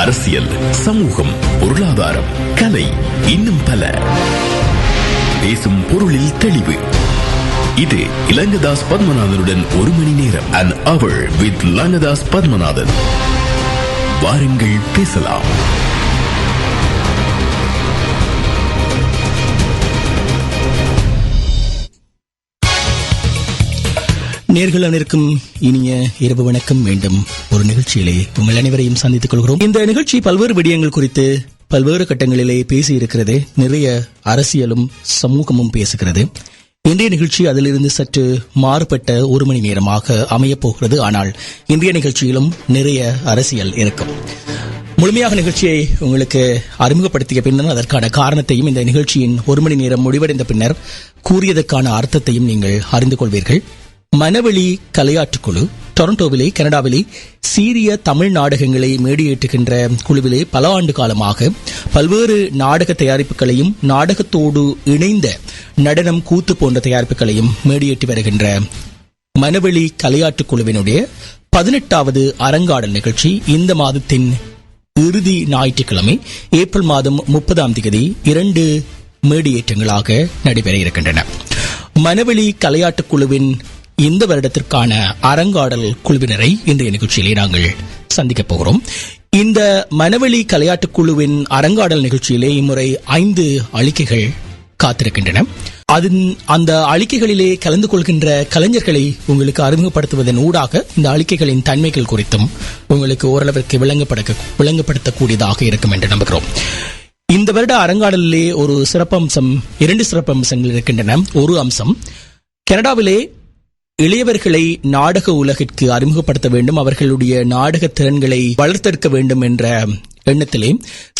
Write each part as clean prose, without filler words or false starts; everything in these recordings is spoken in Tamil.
அரசியல், சமூகம், பொருளாதாரம், கலை, இன்னும் பல. பேசும் பொருளில் தெளிவு. இது இலங்கதாஸ் பத்மநாதனுடன் 1 மணி நேரம். An hour with லங்கதாஸ் Padmanathan. வாருங்கள் பேசலாம். நேர்கள் அனைவருக்கும் இனிய இரவு வணக்கம். மீண்டும் ஒரு நிகழ்ச்சியிலே உங்கள் அனைவரையும் சந்தித்துக் கொள்கிறோம். இந்த நிகழ்ச்சி பல்வேறு விடயங்கள் குறித்து பல்வேறு கட்டங்களிலே பேசியிருக்கிறது. நிறைய அரசியலும் சமூகமும் பேசுகிறது. இன்றைய நிகழ்ச்சி அதிலிருந்து சற்று மாறுபட்ட 1 மணி நேரமாக அமையப் போகிறது. ஆனால் இன்றைய நிகழ்ச்சியிலும் நிறைய அரசியல் இருக்கும். முழுமையாக நிகழ்ச்சியை உங்களுக்கு அறிமுகப்படுத்திய பின்னர் அதற்கான காரணத்தையும் இந்த நிகழ்ச்சியின் 1 மணி நேரம் முடிவடைந்த பின்னர் கூறியதற்கான அர்த்தத்தையும் நீங்கள் அறிந்து கொள்வீர்கள். மனவெளி கலையாட்டுக்குழு டொரண்டோவிலே, கனடாவிலே சீரிய தமிழ் நாடகங்களை மேடியேற்றுகின்ற குழுவிலே பல ஆண்டு காலமாக பல்வேறு நாடக தயாரிப்புகளையும் நாடகத்தோடு இணைந்த நடனம், கூத்து போன்ற தயாரிப்புகளையும் மேடியேற்றி வருகின்ற மனவெளி கலையாட்டுக்குழுவினுடைய 18வது அரங்காடல் நிகழ்ச்சி இந்த மாதத்தின் இறுதி ஞாயிற்றுக்கிழமை ஏப்ரல் மாதம் 30ஆம் தேதி 2 மேடியேற்றங்களாக நடைபெற இருக்கின்றன. மனவெளி கலையாட்டுக்குழுவின் இந்த வருடத்திற்கான அரங்காடல் குழுவினரை இன்றைய நிகழ்ச்சியிலே நாங்கள் சந்திக்கப் போகிறோம். இந்த மனவெளி கலையாட்டுக்குழுவின் அரங்காடல் நிகழ்ச்சியிலே இம்முறை 5 அளிக்கைகள் காத்திருக்கின்றன. அந்த அளிக்கைகளிலே கலந்து கொள்கின்ற கலைஞர்களை உங்களுக்கு அறிமுகப்படுத்துவதன் ஊடாக இந்த அளிக்கைகளின் தன்மைகள் குறித்தும் உங்களுக்கு ஓரளவிற்கு விளங்கப்படுத்தக்கூடியதாக இருக்கும் என்று நம்புகிறோம். இந்த வருட அரங்காடலிலே ஒரு சிறப்பம்சம், 2 சிறப்பம்சங்கள் இருக்கின்றன. ஒரு அம்சம், கனடாவிலே இளையவர்களை நாடக உலகிற்கு அறிமுகப்படுத்த வேண்டும், அவர்களுடைய நாடக திறன்களை வளர்த்தெடுக்க வேண்டும் என்ற எண்ணத்திலே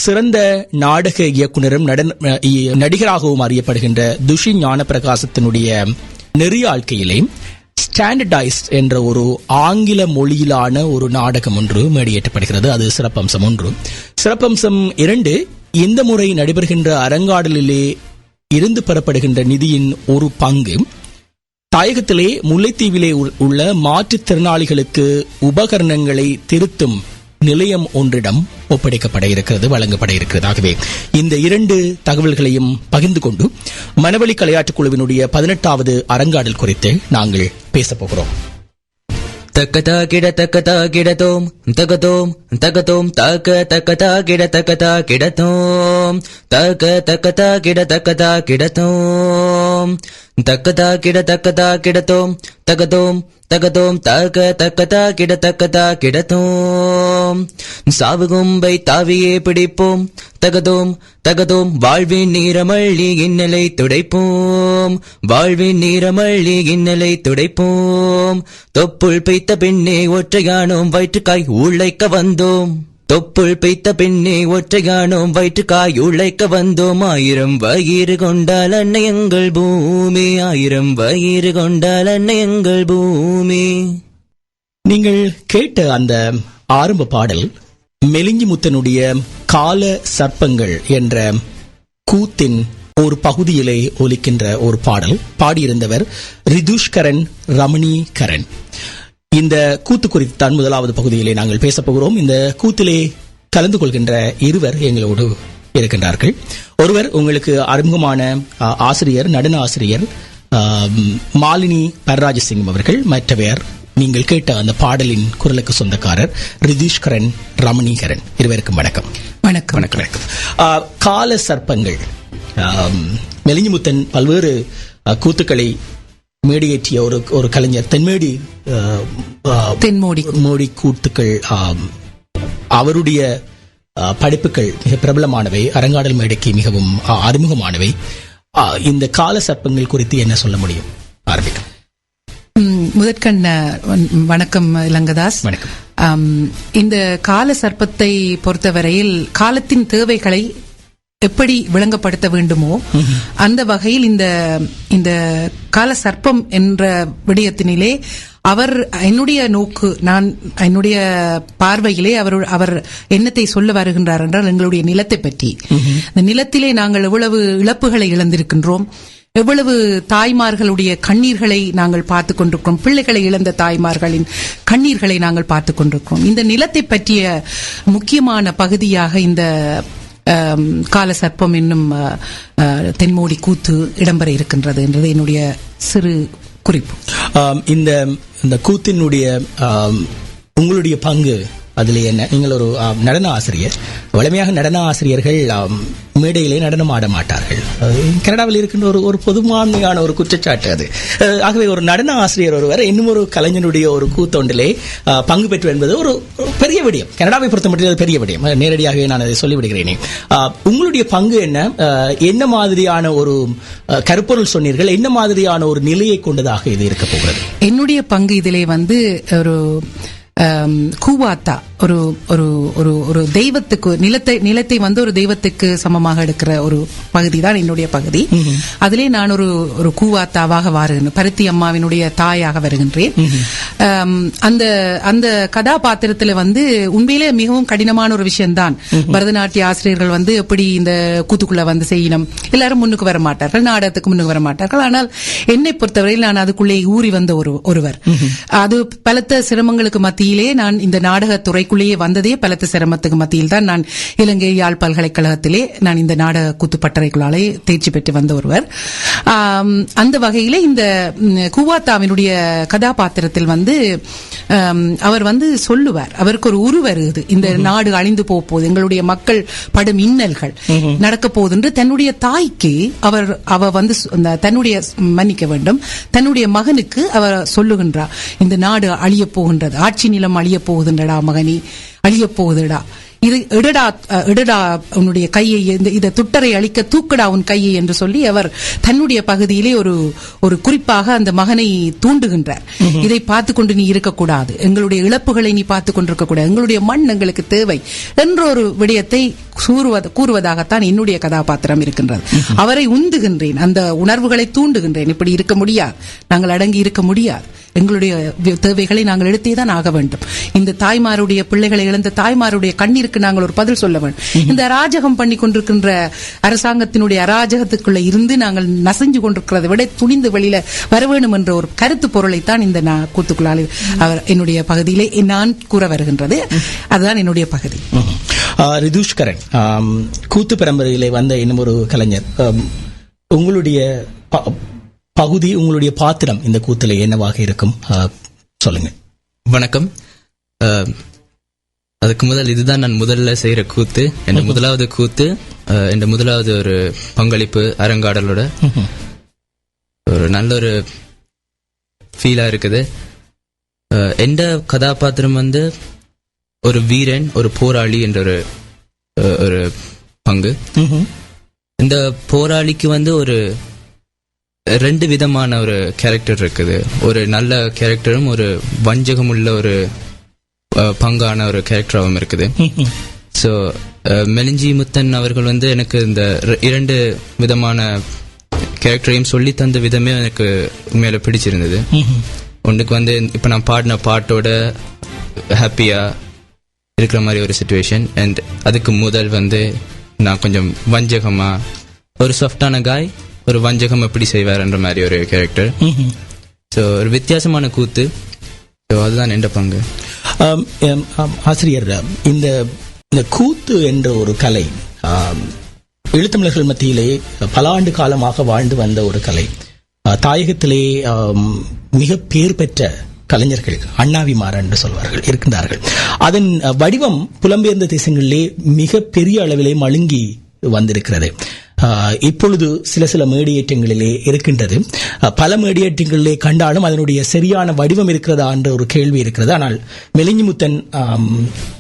சிறந்த நாடக இயக்குனரும் நடிகராகவும் அறியப்படுகின்ற துஷி ஞானப்பிரகாசத்தினுடைய நெறியாழ்க்கையிலே ஸ்டாண்டர்டைஸ்ட் என்ற ஒரு ஆங்கில மொழியிலான ஒரு நாடகம் ஒன்று மேடியேற்றப்படுகிறது. அது சிறப்பம்சம் 1. சிறப்பம்சம் 2, இந்த முறை நடைபெறுகின்ற அரங்காடலிலே இருந்து பெறப்படுகின்ற நிதியின் ஒரு பங்கு தாயகத்திலே முல்லைத்தீவிலே உள்ள மாற்றுத்திறனாளிகளுக்கு உபகரணங்களை திருத்தும் நிலையம் ஒன்றிடம் ஒப்படைக்கப்பட இருக்கிறது, வழங்கப்பட இருக்கிறது. ஆகவே இந்த 2 தகவல்களையும் பகிர்ந்து கொண்டு மனவெளி கலையாட்டுக் குழுவினுடைய 18வது அரங்காடல் குறித்து நாங்கள் பேசப் போகிறோம். தக்கதா கிட தக்கதா கிடத்தோம் தகதோம் தகதோம் தக்க தக்கதா கிட தக்கதா கிடத்தோம் தக்க தக்கதா கிட தக்கதா கிடத்தோம் தக்கதா கிட தக்கதா கிடத்தோம் தகதோம் தகதோம் தக்க தக்கதா கிட தக்கதா கிடத்தோம் சாவு கும்பை தாவியே பிடிப்போம் தகதோம் தகதோம் வாழ்வின் நீரமள்ளி இன்னலை துடைப்போம் வாழ்வின் நீரமள்ளி இன்னலை துடைப்போம் தொப்புள் பெய்த்த பின்னே ஒற்றையானோம் வயிற்றுக்காய் உழைக்க வந்தோம் தொப்புள் பெய்த்த பின்னே ஒற்றையானோம் வயிற்றுக்காய் உழைக்க வந்தோம் 1000 வயிறு கொண்டால் அன்னை எங்கள் பூமி 1000 வயிறு கொண்டால் அன்னை எங்கள் பூமி. நீங்கள் கேட்ட அந்த ஆரம்ப பாடல் மெலிஞ்சிமுத்தனுடைய கால சர்ப்பங்கள் என்ற கூத்தின் ஒரு பகுதியிலே ஒலிக்கின்ற ஒரு பாடல். பாடியிருந்தவர் ரிதுஷ்கரன் ரமணிகரன். இந்த கூத்து குறித்து தான் முதலாவது பகுதியிலே நாங்கள் பேசப் போகிறோம். இந்த கூத்திலே கலந்து கொள்கின்ற 2 எங்களோடு இருக்கின்றார்கள். ஒருவர் உங்களுக்கு அறிமுகமான ஆசிரியர், நடன ஆசிரியர் மாலினி பரராஜசிங்கம் அவர்கள். மற்றவர் நீங்கள் கேட்ட அந்த பாடலின் குரலுக்கு சொந்தக்காரர் ரிதுஷ்கரன் ரமணிகரன். 2 வணக்கம். வணக்கம். வணக்கம். கால சர்ப்பங்கள், மெலிஞ்சிமுத்தன் பல்வேறு கூத்துக்களை மேடியேற்றிய ஒரு கலைஞர். தென்மோடி கூத்துக்கள் அவருடைய படைப்புகள் மிக பிரபலமானவை, அரங்காடல் மேடைக்கு மிகவும் அறிமுகமானவை. இந்த கால சர்ப்பங்கள் குறித்து என்ன சொல்ல முடியும்? ஆரம்பிக்கும். முதற்கண் வணக்கம் லங்கதாஸ். வணக்கம். இந்த கால சர்ப்பத்தை பொறுத்தவரையில் காலத்தின் தேவைகளை எப்படி விளங்கப்படுத்த வேண்டுமோ அந்த வகையில் இந்த கால சர்ப்பம் என்ற விடயத்தினிலே அவர் என்னுடைய நோக்கு, நான் என்னுடைய பார்வையிலே அவர் என்னத்தை சொல்ல வருகின்றார் என்றால் எங்களுடைய நிலத்தை பற்றி. இந்த நிலத்திலே நாங்கள் எவ்வளவு இழப்புகளை இழந்திருக்கின்றோம், எவ்வளவு தாய்மார்களுடைய கண்ணீர்களை நாங்கள் பார்த்துக் கொண்டிருக்கிறோம். பிள்ளைகளை இழந்த தாய்மார்களின் கண்ணீர்களை நாங்கள் பார்த்துக் கொண்டிருக்கிறோம். இந்த நிலத்தை பற்றிய முக்கியமான பகுதியாக இந்த கால சர்ப்பம் என்னும் தென்மோடி கூத்து இடம்பெற இருக்கின்றது என்றது என்னுடைய சிறு குறிப்பு. இந்த கூத்தினுடைய உங்களுடைய பங்கு அதில் என்ன? நீங்கள் ஒரு நடன ஆசிரியர். வலிமையாக நடன ஆசிரியர்கள் மேடையிலே நடனம் ஆட மாட்டார்கள். கனடாவில் இருக்கின்ற ஒரு பொதுவான ஒரு குற்றச்சாட்டு அது. ஆகவே ஒரு நடன ஆசிரியர் ஒருவர் இன்னும் ஒரு கலைஞனுடைய ஒரு கூத்தொண்டிலே பங்கு பெற்று என்பது ஒரு பெரிய விடயம். கனடாவை பொறுத்த மட்டும் பெரிய விடயம். நேரடியாகவே நான் அதை சொல்லிவிடுகிறேனே. உங்களுடைய பங்கு என்ன? என்ன மாதிரியான ஒரு கருப்பொருள் சொன்னீர்கள்? என்ன மாதிரியான ஒரு நிலையை கொண்டதாக இது இருக்க போகிறது? என்னுடைய பங்கு இதிலே ஒரு கூவாத்தா, ஒரு ஒரு ஒரு ஒரு தெய்வத்துக்கு நிலத்தை ஒரு தெய்வத்துக்கு சமமாக எடுக்கிற ஒரு பகுதி தான் என்னுடைய பகுதி. அதிலே நான் ஒரு கூவாத்தாவாக வருகிறேன். பருத்தி அம்மாவினுடைய தாயாக வருகின்றேன். அந்த கதாபாத்திரத்துல உண்மையிலே மிகவும் கடினமான ஒரு விஷயம்தான். பரதநாட்டிய ஆசிரியர்கள் எப்படி இந்த கூத்துக்குள்ள செய்யணும், எல்லாரும் முன்னுக்கு வர மாட்டார்கள், நாடகத்துக்கு முன்னுக்கு வர மாட்டார்கள். ஆனால் என்னை பொறுத்தவரையில் நான் அதுக்குள்ளே ஊறி வந்த ஒருவர். அது பலத்த சிரமங்களுக்கு மத்தியிலே நான் இந்த நாடகத்துறைக்குள்ளேயே வந்ததே பலத்த சிரமத்துக்கு மத்தியில் தான். நான் இலங்கை யாழ் பல்கலைக்கழகத்திலே நான் இந்த நாடக கூத்துப்பட்டறைக்குள்ளாலே தேர்ச்சி பெற்று வந்த ஒருவர். அந்த வகையிலே இந்த கூவாத்தாவினுடைய கதாபாத்திரத்தில் அவர் சொல்லுவார், அவருக்கு ஒரு உரு வருது, இந்த நாடு அழிந்து போகுது, எங்களுடைய மக்கள் படும் இன்னல்கள் நடக்க போகுது என்று தன்னுடைய தாய்க்கு அவ தன்னுடைய மன்னிக்க வேண்டும், தன்னுடைய மகனுக்கு அவர் சொல்லுகின்றார், இந்த நாடு அழிய போகின்றது, ஆட்சி நிலம் அழிய போகுதுண்டா மகனி, அழிய போகுதுடா, இது இடடா உன்னுடைய கையை, இந்த துட்டரை அழிக்க தூக்கடா உன் கையை என்று சொல்லி அவர் தன்னுடைய பகுதியிலே ஒரு குறிப்பாக அந்த மகனை தூண்டுகின்றார். இதை பார்த்து கொண்டு நீ இருக்கக்கூடாது, எங்களுடைய இழப்புகளை நீ பார்த்து கொண்டிருக்க கூடாது, எங்களுடைய மண் எங்களுக்கு தேவை என்ற ஒரு விடயத்தை கூறுவதாகத்தான் என்னுடைய கதாபாத்திரம் இருக்கின்றது. அவரை உந்துகின்றேன், அந்த உணர்வுகளை தூண்டுகின்றேன். இப்படி இருக்க முடியாது, நாங்கள் அடங்கி இருக்க முடியாது, எங்களுடைய தேவைகளை நாங்கள் எடுத்தேதான் ஆக வேண்டும். இந்த தாய்மாருடைய பிள்ளைகளை இழந்த தாய்மாருடைய கண்ணீருக்கு நாங்கள் ஒரு பதில் சொல்ல வேண்டும். இந்த அராஜகம் பண்ணி கொண்டிருக்கின்ற அரசாங்கத்தினுடைய அராஜகத்துக்குள்ள இருந்து நாங்கள் நசைஞ்சு கொண்டிருக்கிறதை விட துணிந்து வெளியில வர வேண்டும் என்ற ஒரு கருத்து பொருளைத்தான் இந்த கூத்துக்குள்ளால் அவர் என்னுடைய பகுதியிலே நான் கூற வருகின்றது. அதுதான் என்னுடைய பகுதி. ரிதுஷ்கரன், கூத்து பரம்பரையிலே வந்த இன்னும் ஒரு கலைஞர், உங்களுடைய பகுதி, உங்களுடைய பாத்திரம் இந்த கூத்துல என்னவாக இருக்கும் சொல்லுங்க. வணக்கம். அதுக்கு முதல் இதுதான் நான் முதல்ல செய்யற கூத்து, என் முதலாவது கூத்து, என் முதலாவது ஒரு பங்களிப்பு அரங்காடலோட ஒரு நல்ல ஒரு ஃபீலா இருக்குது. எந்த கதாபாத்திரம் ஒரு வீரன், ஒரு போராளி என்ற ஒரு பங்கு. இந்த போராளிக்கு ஒரு ரெண்டு விதமான ஒரு கேரக்டர் இருக்குது. ஒரு நல்ல கேரக்டரும் ஒரு வஞ்சகம் உள்ள ஒரு பங்கான ஒரு கேரக்டராகவும் இருக்குது. ஸோ மெலிஞ்சி முத்தன் அவர்கள் எனக்கு இந்த இரண்டு விதமான கேரக்டரையும் சொல்லி தந்த விதமே எனக்கு உண்மையில பிடிச்சிருந்தது. ஒன்றுக்கு இப்போ நான் பாடின பாட்டோட ஹாப்பியா இருக்கிற மாதிரி ஒரு சிச்சுவேஷன், அண்ட் அதுக்கு முதல் நான் கொஞ்சம் வஞ்சகமா, ஒரு சாஃப்டான காய் ஒரு வஞ்சகம் எப்படி செய்வார்ன்ற மாதிரி ஒரு கேரக்டர். ஸோ ஒரு வித்தியாசமான கூத்து. ஸோ அதுதான் என்ற பங்கு. ஆசிரியர், இந்த கூத்து என்ற ஒரு கலை ஈழத்தமிழர்கள் மத்தியிலே பல ஆண்டு காலமாக வாழ்ந்து வந்த ஒரு கலை. தாயகத்திலே மிக பேர் பெற்ற கலைஞர்கள், அண்ணாவிமார் என்று சொல்வார்கள், இருக்கின்றார்கள். அதன் வடிவம் புலம்பெயர்ந்த தேசங்களிலே மிக பெரிய அளவிலே மழுங்கி வந்திருக்கிறது. இப்பொழுது சில மேடியேற்றங்களிலே இருக்கின்றது. பல மேடியேற்றங்களிலே கண்டாலும் அதனுடைய சரியான வடிவம் இருக்கிறதா என்ற ஒரு கேள்வி இருக்கிறது. ஆனால் மெலிஞ்சிமுத்தன்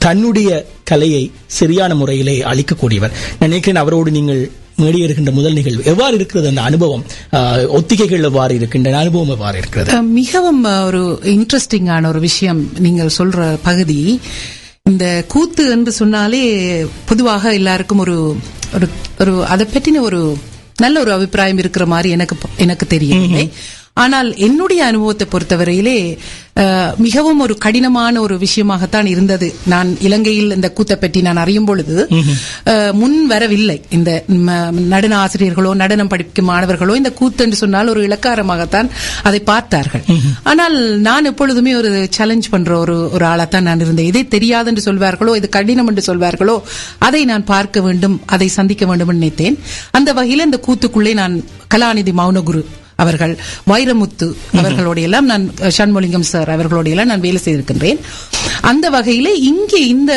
தன்னுடைய கலையை சரியான முறையிலே அளிக்கக்கூடியவர். நான் நினைக்கிறேன் அவரோடு நீங்கள் மேடியேறுகின்ற முதல் நிகழ்வு எவ்வாறு இருக்கிறது, அந்த அனுபவம், ஒத்திகைகள் எவ்வாறு இருக்கின்ற அனுபவம் எவ்வாறு இருக்கிறது? மிகவும் ஒரு இன்ட்ரெஸ்டிங்கான ஒரு விஷயம் நீங்கள் சொல்ற பகுதி. இந்த கூத்து என்று சொன்னாலே பொதுவாக எல்லாருக்கும் ஒரு அதை பற்றின ஒரு நல்ல ஒரு அபிப்பிராயம் இருக்கிற மாதிரி எனக்கு தெரியவில்லை. ஆனால் என்னுடைய அனுபவத்தை பொறுத்தவரையிலே மிகவும் ஒரு கடினமான ஒரு விஷயமாகத்தான் இருந்தது. நான் இலங்கையில் இந்த கூத்தை பற்றி நான் அறியும் பொழுது முன் வரவில்லை. இந்த நடன ஆசிரியர்களோ நடனம் படிக்கும் மாணவர்களோ இந்த கூத்து என்று சொன்னால் ஒரு இலக்காரமாகத்தான் அதை பார்த்தார்கள். ஆனால் நான் எப்பொழுதுமே ஒரு சேலஞ்ச் பண்ற ஒரு ஆளாத்தான் நான் இருந்தேன். இதை தெரியாது என்று சொல்வார்களோ, இது கடினம் என்று சொல்வார்களோ, அதை நான் பார்க்க வேண்டும், அதை சந்திக்க வேண்டும் என்று நினைத்தேன். அந்த வகையில் இந்த கூத்துக்குள்ளே நான் கலாநிதி மௌனகுரு அவர்கள், வைரமுத்து அவர்களோட எல்லாம் நான், சண்முலிங்கம் சார் அவர்களோட எல்லாம் நான் வேலை செய்திருக்கின்றேன். அந்த வகையிலே இங்கே இந்த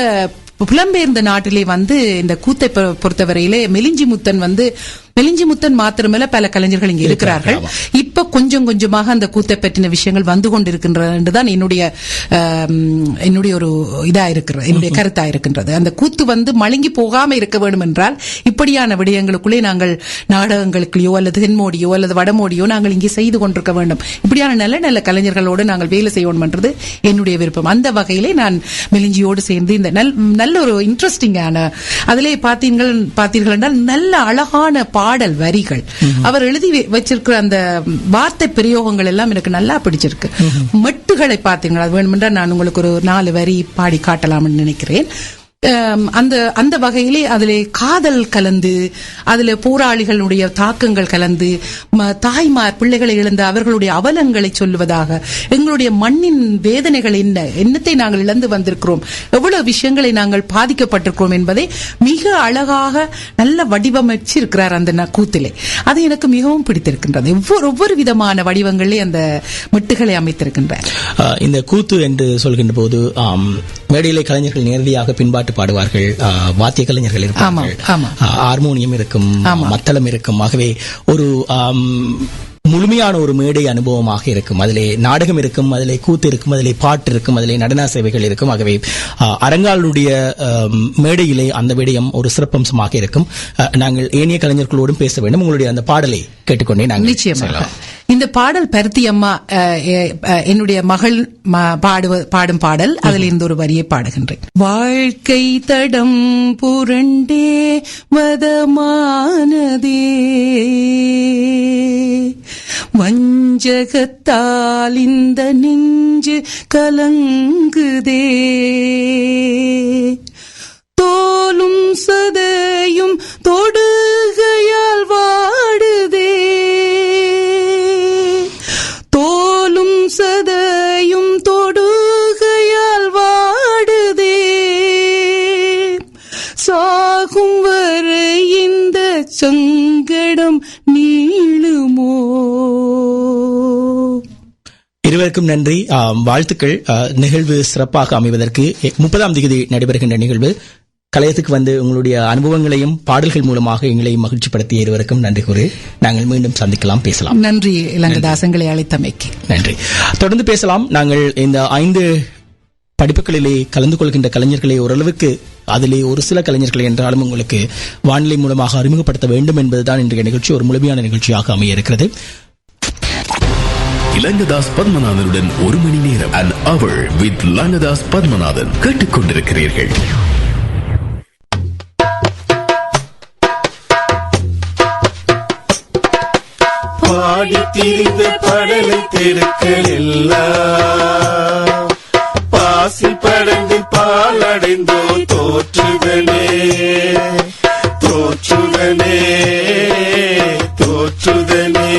புலம்பெயர்ந்த நாட்டிலே வந்து இந்த கூத்தை பொறுத்தவரையிலே மெலிஞ்சி முத்தன் மாத்திரமல்ல பல கலைஞர்கள் இங்கே இருக்கிறார்கள். இப்ப கொஞ்சம் கொஞ்சமாக அந்த கூத்தை பற்றின விஷயங்கள் வந்து கொண்டிருக்கின்றன என்றுதான் என்னுடைய ஒரு இதா இருக்கிறது, என்னுடைய கருத்தா இருக்கின்றது. அந்த கூத்து வந்து மழுங்கி போகாம இருக்க வேண்டும் என்றால் இப்படியான விடயங்களுக்குள்ளே நாங்கள் நாடகங்களுக்குள்ளயோ அல்லது தென்மோடியோ அல்லது வடமோடியோ நாங்கள் இங்கே செய்து கொண்டிருக்க வேண்டும். இப்படியான நல்ல நல்ல கலைஞர்களோடு நாங்கள் வேலை செய்யணும் என்றது என்னுடைய விருப்பம். அந்த வகையிலே நான் மெலிஞ்சியோடு சேர்ந்து இந்த நல்ல ஒரு இன்ட்ரெஸ்டிங்கான, அதிலே பார்த்தீர்கள் என்றால் நல்ல அழகான பாடல் வரிகள், அவர் எழுதி வச்சிருக்கிற அந்த வார்த்தை பிரயோகங்கள் எல்லாம் எனக்கு நல்லா பிடிச்சிருக்கு. மெட்டுகளை பார்த்தீங்களா, அது வேணுமென்றால் நான் உங்களுக்கு ஒரு 4 வரி பாடி காட்டலாம்னு நினைக்கிறேன். அந்த வகையிலே அதிலே காதல் கலந்து, அதிலே போராளிகளுடைய தாக்கங்கள் கலந்து, தாய்மார் பிள்ளைகளை இழந்த அவர்களுடைய அவலங்களை சொல்லுவதாக, எங்களுடைய மண்ணின் வேதனைகள் என்னத்தை நாங்கள் இழந்து வந்திருக்கிறோம், எவ்வளவு விஷயங்களை நாங்கள் பாதிக்கப்பட்டிருக்கிறோம் என்பதை மிக அழகாக நல்ல வடிவமைச்சு இருக்கிறார் அந்த கூத்திலே. அது எனக்கு மிகவும் பிடித்திருக்கின்றது. ஒவ்வொரு விதமான வடிவங்களிலே அந்த மெட்டுகளை அமைத்திருக்கின்றார். இந்த கூத்து என்று சொல்கின்ற போது மேடையிலே கலைஞர்கள் நேரடியாக பின்பாட்டு பாடுவார்கள், வாத்திய கலைஞர்கள் இருப்பார்கள், ஹார்மோனியம் இருக்கும், மத்தளம் இருக்கும். ஆகவே ஒரு முழுமையான ஒரு மேடை அனுபவமாக இருக்கும். அதிலே நாடகம் இருக்கும், அதிலே கூத்து இருக்கும், அதிலே பாட்டு இருக்கும், அதிலே நடன சேவைகள் இருக்கும். ஆகவே அரங்காளுடைய மேடையிலே அந்த விடயம் ஒரு சிறப்பம்சமாக இருக்கும். நாங்கள் ஏனைய கலைஞர்களோடும் பேச வேண்டும். உங்களுடைய அந்த பாடலை கேட்டுக்கொண்டே நாங்கள் நிச்சயமாக இந்த பாடல் பருத்தி அம்மா என்னுடைய மகள் பாடும் பாடல். அதில் இருந்து ஒரு வரியை பாடுகின்றேன். வாழ்க்கை தடம் புரண்டே மதமானதே, வஞ்சகத்தால் இந்த நெஞ்சு கலங்குதே, தோலும் சதையும் தொடுகையால் வாடுதே, தோலும் சதையும் தொடுகையால் வாடுதே, சாகும் வரை இந்த சங்கடம் நீளுமோ. இருவருக்கும் நன்றி, வாழ்த்துக்கள். நிகழ்வு சிறப்பாக அமைவதற்கு 30ஆம் தேதி நடைபெறுகின்ற நிகழ்வு கலையத்துக்கு வந்து உங்களுடைய அனுபவங்களையும் பாடல்கள் மூலமாக எங்களையும் மகிழ்ச்சிப்படுத்திய இருவருக்கும் நன்றி கூறி நாங்கள் மீண்டும் சந்திக்கலாம், பேசலாம். நன்றி இலங்கதாசங்களை அழைத்தமைக்கு நன்றி. தொடர்ந்து பேசலாம். நாங்கள் இந்த 5 படிப்புகளிலே கலந்து கொள்கின்ற கலைஞர்களை ஓரளவுக்கு, அதிலே ஒரு சில கலைஞர்களை என்றாலும் உங்களுக்கு வானிலை மூலமாக அறிமுகப்படுத்த வேண்டும் என்பதுதான் இன்றைய நிகழ்ச்சி ஒரு முழுமையான நிகழ்ச்சியாக அமைய இருக்கிறது. இலங்கதாஸ் பத்மநாதனுடன் 1 மணி நேரம், an hour with இலங்கதாஸ் பத்மநாதன் கேட்டுக்கொண்டிருக்கிறீர்கள். பாடி திரிந்த படலை தெருக்கள் எல்லாம் பாசி படந்து பாலடைந்தோ தோற்றுதனே தோற்றுதனே தோற்றுதனே,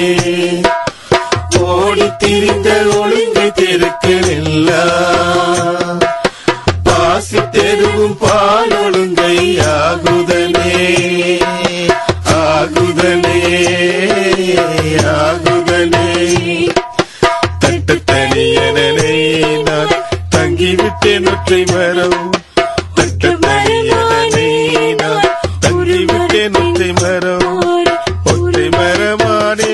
ஓடி திரிந்த ஒழுங்கு தெருக்கள் எல்லாம் பாசி தெருவும் பால் ஒழுங்கை ஆகுதனே ஆகுதனே ஆகுதனே, தட்டத்தனியனே நான் தங்கிவிட்டேன் ஒற்றை மரம், தட்டத்தனியனே நான் தங்கிவிட்டேன் ஒற்றை மரம், ஒற்றை மரமானே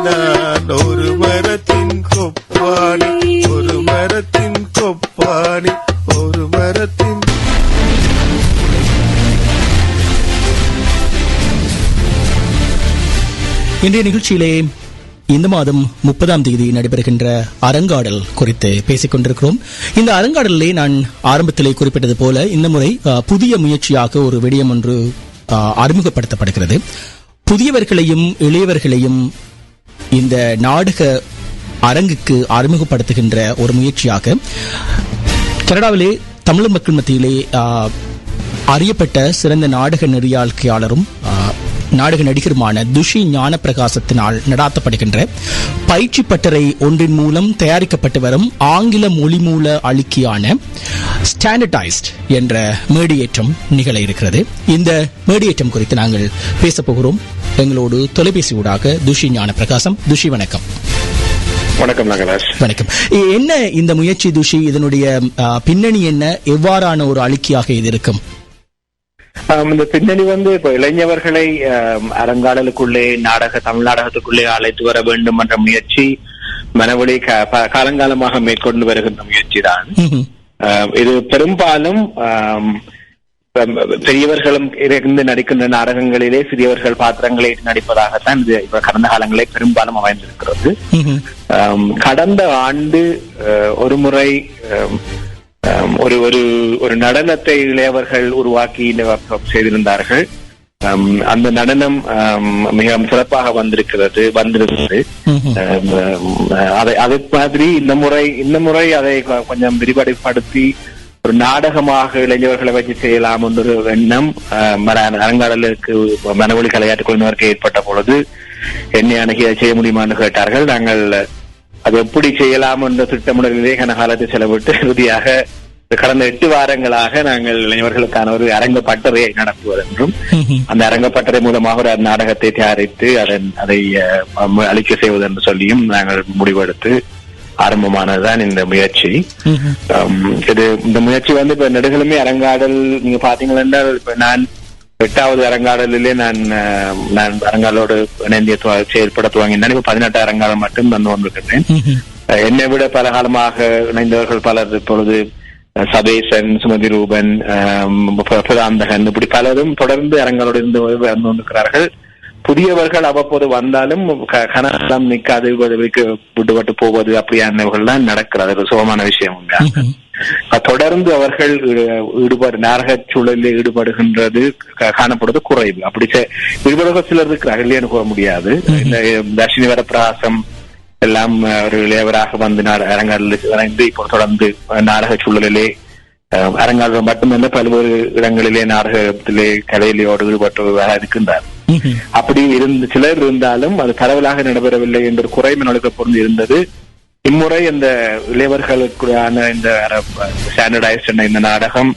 நான் ஒரு மரத்தின் கொப்பானி, ஒரு மரத்தின் கொப்பானி, ஒரு மரத்தின். இன்றைய நிகழ்ச்சியிலே இந்த மாதம் 30ஆம் தேதி நடைபெறுகின்ற அரங்காடல் குறித்து பேசிக் கொண்டிருக்கிறோம். இந்த அரங்காடலிலே நான் ஆரம்பத்திலே குறிப்பிட்டது போல இந்த முறை புதிய முயற்சியாக ஒரு விடயம் ஒன்று அறிமுகப்படுத்தப்படுகிறது. புதியவர்களையும் இளையவர்களையும் இந்த நாடக அரங்குக்கு அறிமுகப்படுத்துகின்ற ஒரு முயற்சியாக கனடாவிலே தமிழ் மக்கள் மத்தியிலே அறியப்பட்ட சிறந்த நாடக நெறியாளரும் நாடக நடிகருமான துஷி ஞானப்பிரகாசத்தினால் நடாத்தப்படுகின்ற பயிற்சி பட்டறை ஒன்றின் மூலம் தயாரிக்கப்பட்டு வரும் ஆங்கில மொழிமூல அளிக்கையான ஸ்டாண்டர்டைஸ்ட் என்ற மேடியேற்றம் நிகழ இருக்கிறது. இந்த மேடியேற்றம் குறித்து நாங்கள் பேசப் போகிறோம். எங்களோடு தொலைபேசி ஊடாக துஷி ஞானப்பிரகாசம். துஷி, வணக்கம். வணக்கம் நாகராஜ். வணக்கம். என்ன இந்த முயற்சி துஷி? இதனுடைய பின்னணி என்ன? எவ்வாறான ஒரு அளிக்கையாக இது இருக்கும்? இந்த பின்னணி இப்ப இளைஞர்களை அரங்காடலுக்குள்ளே தமிழ் நாடகத்துக்குள்ளே அழைத்து வர வேண்டும் என்ற முயற்சி மனவழி காலங்காலமாக மேற்கொண்டு வருகின்ற முயற்சி தான். இது பெரும்பாலும் பெரியவர்களும் இருந்து நடிக்கின்ற நாடகங்களிலே சிறியவர்கள் பாத்திரங்களை நடிப்பதாகத்தான் இது கடந்த காலங்களில் பெரும்பாலும் அமைந்திருக்கிறது. கடந்த ஆண்டு ஒரு முறை ஒரு நடனத்தை இளையவர்கள் உருவாக்கி செய்திருந்தார்கள். அந்த நடனம் மிகவும் சிறப்பாக வந்திருந்தது. அதை மாதிரி இந்த முறை அதை கொஞ்சம் விரிவடைப்படுத்தி ஒரு நாடகமாக இளைஞர்களை வச்சு செய்யலாம் என்ற ஒரு எண்ணம் அரங்காடலுக்கு மனவொலி கலையாட்டுக் குழுவினருக்கு ஏற்பட்ட பொழுது என்னை அணுகி அதை செய்ய முடியுமான்னு கேட்டார்கள். நாங்கள் அது எப்படி செய்யலாம் என்ற திட்டமிடலிலே கனகாலத்தை செலவிட்டு இறுதியாக கடந்த 8 வாரங்களாக நாங்கள் இளைஞர்களுக்கான ஒரு அரங்க பட்டறையை நடத்துவது என்றும் அந்த அரங்க பட்டறை மூலமாக ஒரு நாடகத்தை தயாரித்து அதை அளிக்க செய்வது என்று சொல்லியும் நாங்கள் முடிவெடுத்து ஆரம்பமானதுதான் இந்த முயற்சி. இந்த முயற்சி இப்ப நெடுகளுமே அரங்காடல் நீங்க பாத்தீங்கன்னா என்றால் இப்ப நான் 8வது அரங்காடலிலே நான் அரங்காடலோடு இணைந்து செயல்பட துவங்கினேன். இப்ப 18 அரங்காடல் மட்டும் வந்து கொண்டிருக்கிறேன். என்னை விட பல காலமாக இணைந்தவர்கள் பலர் இப்பொழுது சபேசன், சுமதி ரூபன், பிரதாந்தகன் இப்படி பலரும் தொடர்ந்து அரங்களோடு இருந்து வந்து கொண்டிருக்கிறார்கள். புதியவர்கள் அவ்வப்போது வந்தாலும் கனகாலம் நிற்காது விடுபட்டு போவது அப்படியானவர்கள் தான் நடக்கிறது. ஒரு சுகமான விஷயம். தொடர்ந்து அவர்கள் நாடக சூழலில் ஈடுபடுகின்றது காணப்படுவது குறைவு. அப்படி ஈடுபடுகிற சிலர் இருக்கிறார்கள், இல்லைன்னு கூற முடியாது. இந்த தர்ஷினி வரப்பிரகாசம் எல்லாம் ஒரு இளையவராக வந்து அரங்காடலில் இப்போ தொடர்ந்து நாடக சூழலிலே அரங்காடல் மட்டுமல்ல பல்வேறு இடங்களிலே நாடகத்திலே கலையிலேயோடு ஈடுபட்டு இருக்கின்றார். அப்படி சிலர் இருந்தாலும் அது பரவலாக நடைபெறவில்லை என்ற குறைமை நடுக்க பொருள் இருந்தது. இம்முறை இந்த இளையவர்களுக்கான இந்த ஸ்டாண்டர்டைஸ்ட் இந்த நாடகம்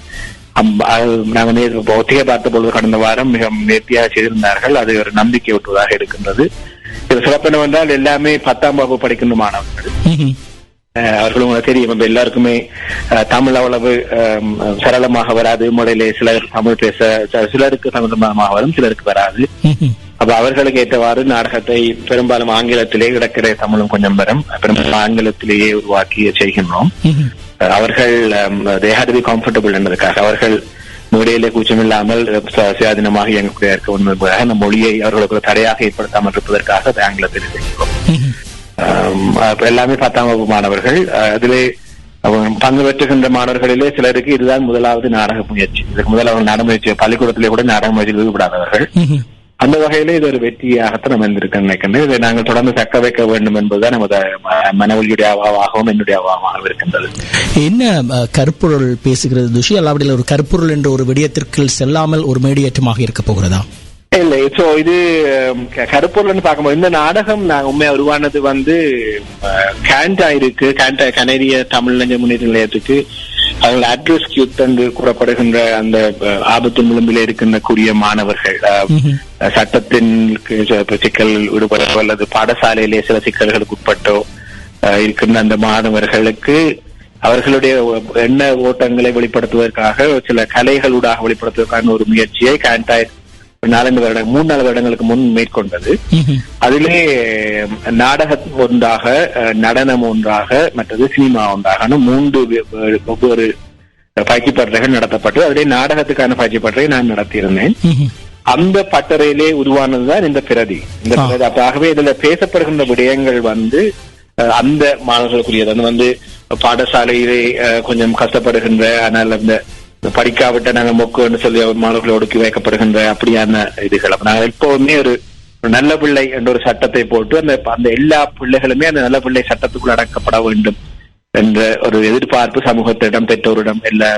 நாங்கள் ஒத்திகை பார்த்த பொழுது கடந்த வாரம் மிக நேர்த்தியாக செய்திருந்தார்கள். அது ஒரு நம்பிக்கை ஊட்டுவதாக இருக்கின்றது. இது சிறப்பு என்னவென்றால் எல்லாமே 10ஆம் வகுப்பு படிக்கின்ற மாணவர்கள். அவர்களும் தெரியும், எல்லாருக்குமே தமிழ் அவ்வளவு சரளமாக வராது. முறையிலே சிலர் தமிழ் பேச, சிலருக்கு தமிழமாக வரும், சிலருக்கு வராது. அப்ப அவர்களுக்கு ஏற்றவாறு நாடகத்தை பெரும்பாலும் ஆங்கிலத்திலே இடக்கிற தமிழும் கொஞ்சம் வரும், பெரும்பாலும் ஆங்கிலத்திலேயே உருவாக்கி செய்கின்றோம். அவர்கள் கம்ஃபர்டபுள் என்பதற்காக அவர்கள் மேடையிலே கூச்சமில்லாமல் சுயாதீனமாக இயங்கக்கூடிய இருக்க உண்மையாக அந்த மொழியை அவர்களுக்கு தடையாக ஏற்படுத்தாமல் இருப்பதற்காக அதை ஆங்கிலத்தில் செய்கிறோம். எல்லாமே 10ஆம் வகுப்பு மாணவர்கள். அதிலே பங்கு பெற்றுகின்ற மாணவர்களிலே சிலருக்கு இதுதான் முதலாவது நாடக முயற்சி. இதுக்கு முதலாவது நாடக முயற்சி பள்ளிக்கூடத்திலே கூட நாடக முயற்சியில் ஈடுபடாதவர்கள். அந்த வகையில இது ஒரு வெற்றியாகத்தான் அமைந்திருக்க நினைக்கின்றேன். இதை நாங்கள் தொடர்ந்து தக்க வைக்க வேண்டும் என்பதுதான் நமது மனவழியுடைய அவாவாகவும் என்னுடைய அவாவாக இருக்கின்றது. என்ன கருப்பொருள் பேசுகிறது துஷி? அல்லாவிட ஒரு கருப்பொருள் என்ற ஒரு விடயத்திற்கு செல்லாமல் ஒரு மேடியேற்றமாக இருக்க போகிறதா? இல்லை, சோ இது கருப்பொருள்னு பார்க்கும்போது இந்த நாடகம் நாங்க உண்மையா உருவானது கேண்டா இருக்கு. கனேடிய தமிழ் முன்னேற்ற நிலையத்துக்கு அவர்கள் அட்ரஸ் யூத் என்று கூறப்படுகின்ற அந்த ஆபத்தின் விளிம்பில் இருக்கின்ற கூடிய மாணவர்கள், சட்டத்தின் சிக்கலில் ஈடுபடவோ அல்லது பாடசாலையிலே சில சிக்கல்களுக்கு உட்பட்டோ இருக்கின்ற அந்த மாணவர்களுக்கு அவர்களுடைய எண்ண ஓட்டங்களை வெளிப்படுத்துவதற்காக சில கலைகளூடாக வெளிப்படுத்துவதற்கான ஒரு முயற்சியை கேண்டாய் 3-4 வருடங்களுக்கு முன் மேற்கொண்டது. அதிலே நாடகம் ஒன்றாக, நடனம் ஒன்றாக, மற்றது சினிமா ஒன்றாக 3 ஒவ்வொரு பயிற்சி பட்டறைகள் நடத்தப்பட்டு அதிலே நாடகத்துக்கான பயிற்சி பட்டறை நான் நடத்தியிருந்தேன். அந்த பட்டறையிலே உருவானதுதான் இந்த பிரதி. ஆகவே இதுல பேசப்படுகின்ற விடயங்கள் அந்த மாணவர்களுக்குரியது. பாடசாலையிலே கொஞ்சம் கஷ்டப்படுகின்ற, ஆனால் அந்த படிக்காவிட்ட நாங்கள் மொக்குன்னு சொல்லி மாணவர்களை ஒடுக்கி வைக்கப்படுகின்ற அப்படியான இதுகள். நாங்கள் எப்பவுமே ஒரு நல்ல பிள்ளை என்ற ஒரு சட்டத்தை போட்டு அந்த எல்லா பிள்ளைகளுமே அந்த நல்ல பிள்ளை சட்டத்துக்குள் அடக்கப்பட வேண்டும் என்ற ஒரு எதிர்பார்ப்பு சமூகத்திடம், பெற்றோரிடம், எல்லா